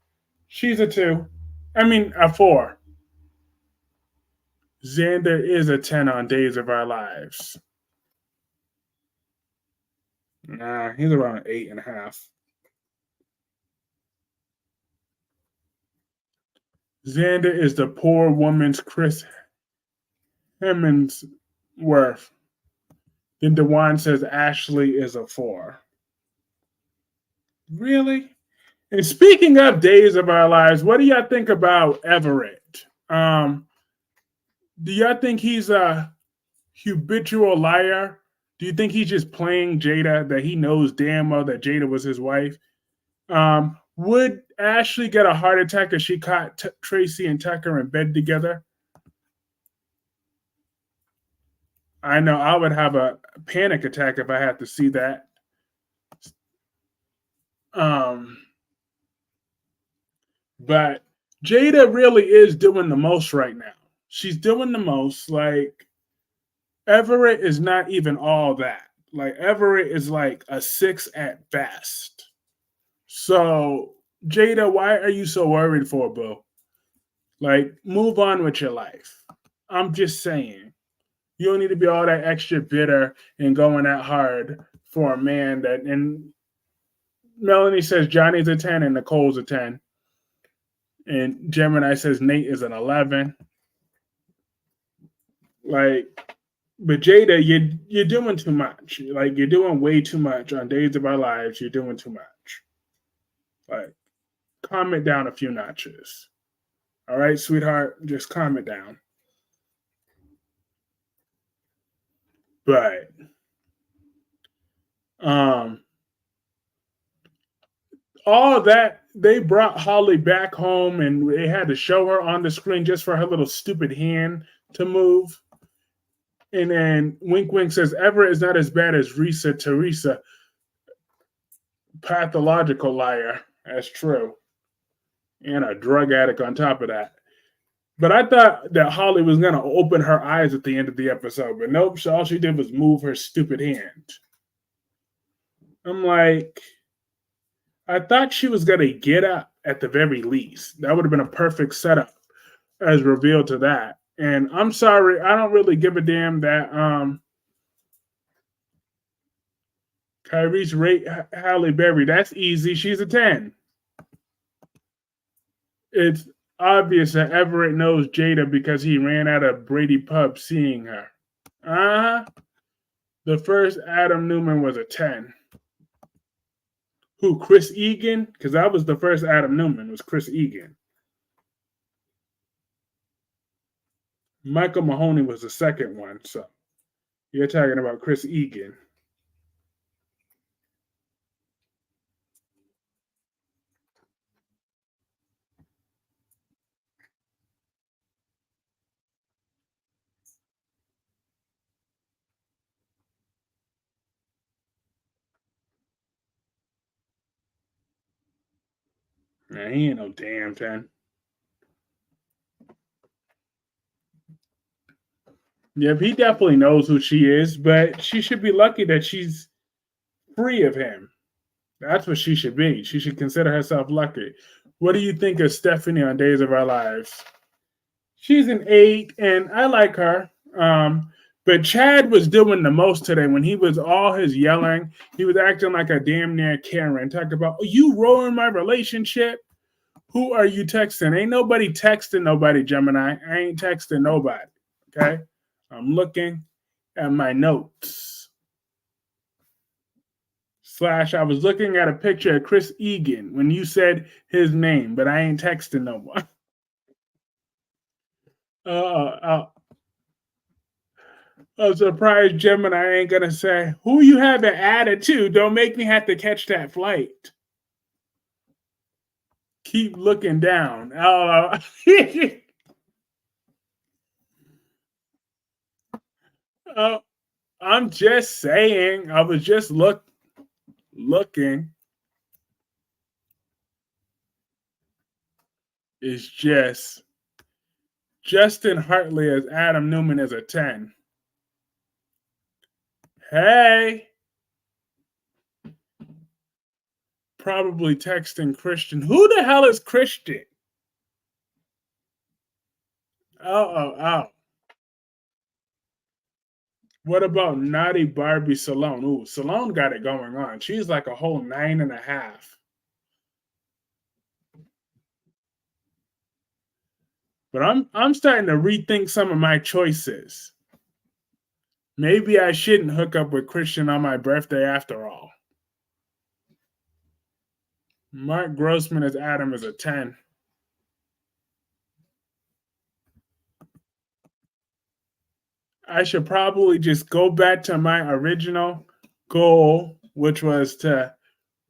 she's a 2. I mean, a 4. Xander is a 10 on Days of Our Lives. Nah, he's around 8.5. Xander is the poor woman's Chris Hemsworth. Then Dewan says Ashley is a 4. Really? And speaking of Days of Our Lives, what do y'all think about Everett? Do y'all think he's a habitual liar? Do you think he's just playing Jada, that he knows damn well that Jada was his wife? Would Ashley get a heart attack if she caught Tracy and Tucker in bed together? I know I would have a panic attack if I had to see that. But Jada really is doing the most right now. She's doing the most. Like, Everett is not even all that. Like, Everett is like a 6 at best. So, Jada, why are you so worried for, boo? Like, move on with your life. I'm just saying. You don't need to be all that extra bitter and going that hard for a man that, and Melanie says Johnny's a 10 and Nicole's a 10. And Gemini says Nate is an 11. Like, but Jada, you're doing too much. Like, you're doing way too much on Days of Our Lives. You're doing too much. Like, calm it down a few notches. All right, sweetheart, just calm it down. But all that, they brought Holly back home and they had to show her on the screen just for her little stupid hand to move. And then Wink Wink says Everett is not as bad as Risa Teresa. Pathological liar. That's true. And a drug addict on top of that. But I thought that Holly was going to open her eyes at the end of the episode. But nope, all she did was move her stupid hand. I'm like, I thought she was going to get up at the very least. That would have been a perfect setup as revealed to that. And I'm sorry, I don't really give a damn that Kyrie's rate Halle Berry. That's easy. She's a 10. It's obvious that Everett knows Jada because he ran out of Brady pub seeing her. The first Adam Newman was a 10. Who, Chris Egan? Because that was the first Adam Newman, was Chris Egan. Michael Mahoney was the second one, so you're talking about Chris Egan. Nah, he ain't no damn 10. Yep, he definitely knows who she is, but she should be lucky that she's free of him. That's what she should be. She should consider herself lucky. What do you think of Stephanie on Days of Our Lives? She's an 8, and I like her. But Chad was doing the most today when he was all his yelling. He was acting like a damn near Karen. Talked about, oh, you ruined my relationship. Who are you texting? Ain't nobody texting nobody, Gemini. I ain't texting nobody. Okay? I'm looking at my notes. / I was looking at a picture of Chris Egan when you said his name, but I ain't texting no one. I'm surprised Gemini ain't gonna say, who you have an attitude? Don't make me have to catch that flight. Keep looking down. I'm just saying. I was just looking. It's just Justin Hartley as Adam Newman is a 10. Hey. Probably texting Christian. Who the hell is Christian? Oh. What about Naughty Barbie Salone? Ooh, Salone got it going on. She's like a whole 9.5. But I'm starting to rethink some of my choices. Maybe I shouldn't hook up with Christian on my birthday after all. Mark Grossman as Adam is a 10. I should probably just go back to my original goal, which was to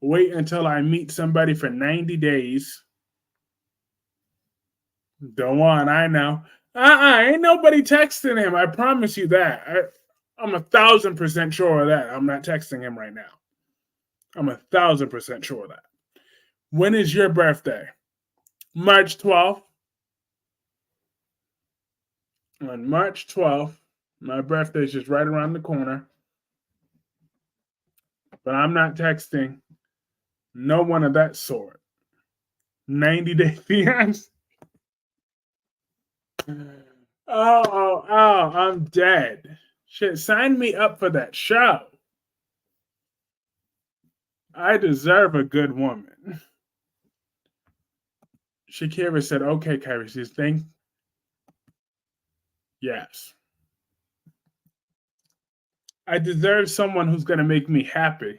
wait until I meet somebody for 90 days. The one, I know. Ain't nobody texting him. I promise you that. I'm 1,000% sure of that. I'm not texting him right now. I'm 1,000% sure of that. When is your birthday? March 12th. On March 12th, my birthday is just right around the corner. But I'm not texting no one of that sort. 90 Day Fiance. Oh, I'm dead. Shit, sign me up for that show. I deserve a good woman. Shakira said, okay, Kyrie says, thank yes. I deserve someone who's gonna make me happy.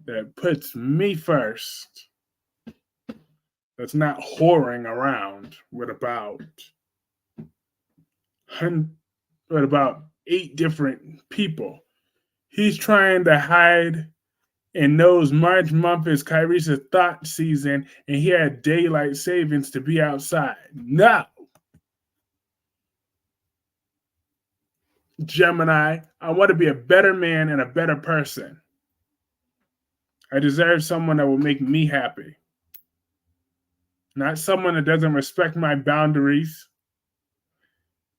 That puts me first. That's not whoring around with about 8 different people. He's trying to hide and knows March month is Kyrie's thought season and he had daylight savings to be outside. No. Gemini, I want to be a better man and a better person. I deserve someone that will make me happy. Not someone that doesn't respect my boundaries.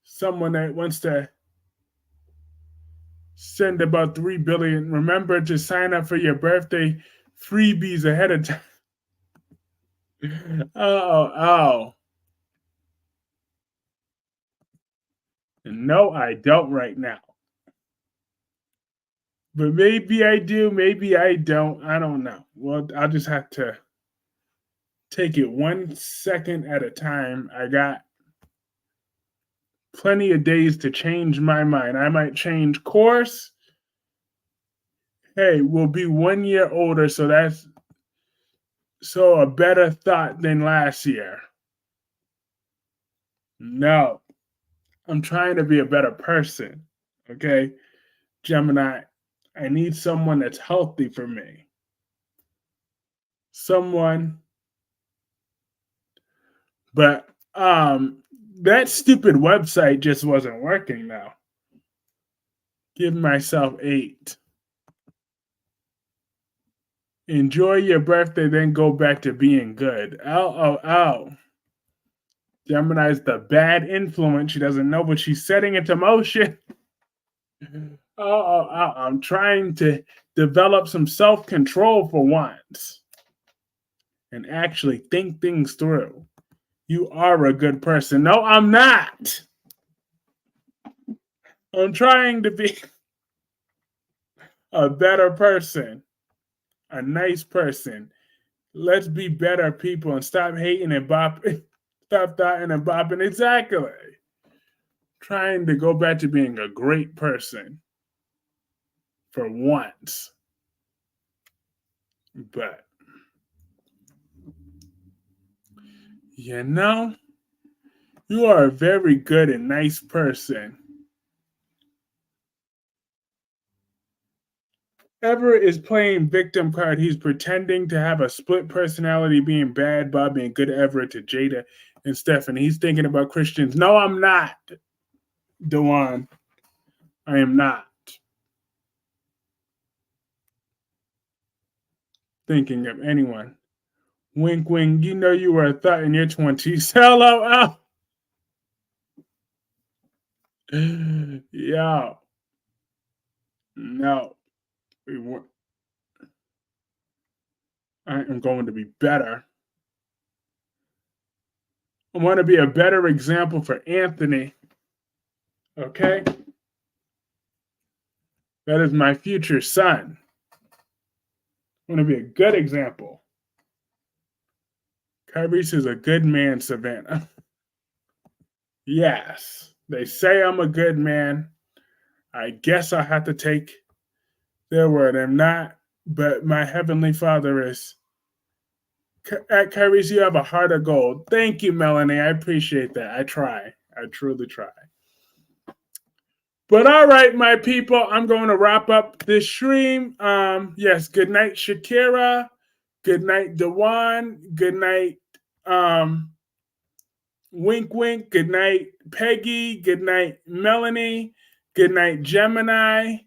Someone that wants to send about 3 billion. Remember to sign up for your birthday freebies ahead of time. Oh. No, I don't right now. But maybe I do, maybe I don't. I don't know. Well, I'll just have to take it 1 second at a time. I got plenty of days to change my mind. I might change course. Hey, we'll be 1 year older, so that's a better thought than last year. No, I'm trying to be a better person. Okay, Gemini, I need someone that's healthy for me. But that stupid website just wasn't working now. Give myself 8. Enjoy your birthday, then go back to being good. Oh. Gemini's the bad influence. She doesn't know what she's setting into motion. Oh. I'm trying to develop some self-control for once and actually think things through. You are a good person. No, I'm not. I'm trying to be a better person, a nice person. Let's be better people and stop hating and bopping. Stop thoughting and bopping. Exactly. Trying to go back to being a great person for once. But, you are a very good and nice person. Everett is playing victim card. He's pretending to have a split personality, being bad Bob, being good Everett to Jada and Stephanie. He's thinking about Christians. No, I'm not, Dewan. I am not thinking of anyone. Wink, wink. You know you were a thought in your 20s. LOL. Yo. No. I am going to be better. I want to be a better example for Anthony. Okay? That is my future son. I want to be a good example. Kyrese is a good man, Savannah. Yes. They say I'm a good man. I guess I have to take their word. I'm not, but my Heavenly Father is. At Kyrese, you have a heart of gold. Thank you, Melanie. I appreciate that. I try. I truly try. But all right, my people, I'm going to wrap up this stream. Yes, good night, Shakira. Good night, Dewan. Good night, Wink Wink. Good night, Peggy. Good night, Melanie. Good night, Gemini.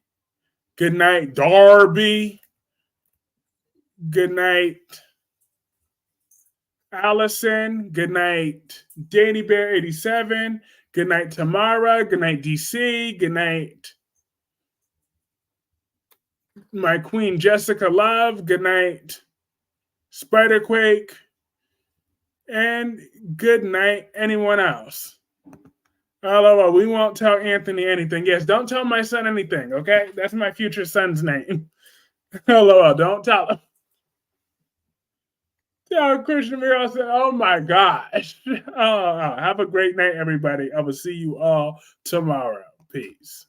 Good night, Darby. Good night, Allison. Good night, Danny Bear 87. Good night, Tamara. Good night, DC. Good night, my queen, Jessica Love. Good night, Spiderquake. And good night, anyone else. LOL, we won't tell Anthony anything. Yes, don't tell my son anything, okay? That's my future son's name. LOL, don't tell him. Christian Miro said, oh my gosh. Have a great night, everybody. I will see you all tomorrow. Peace.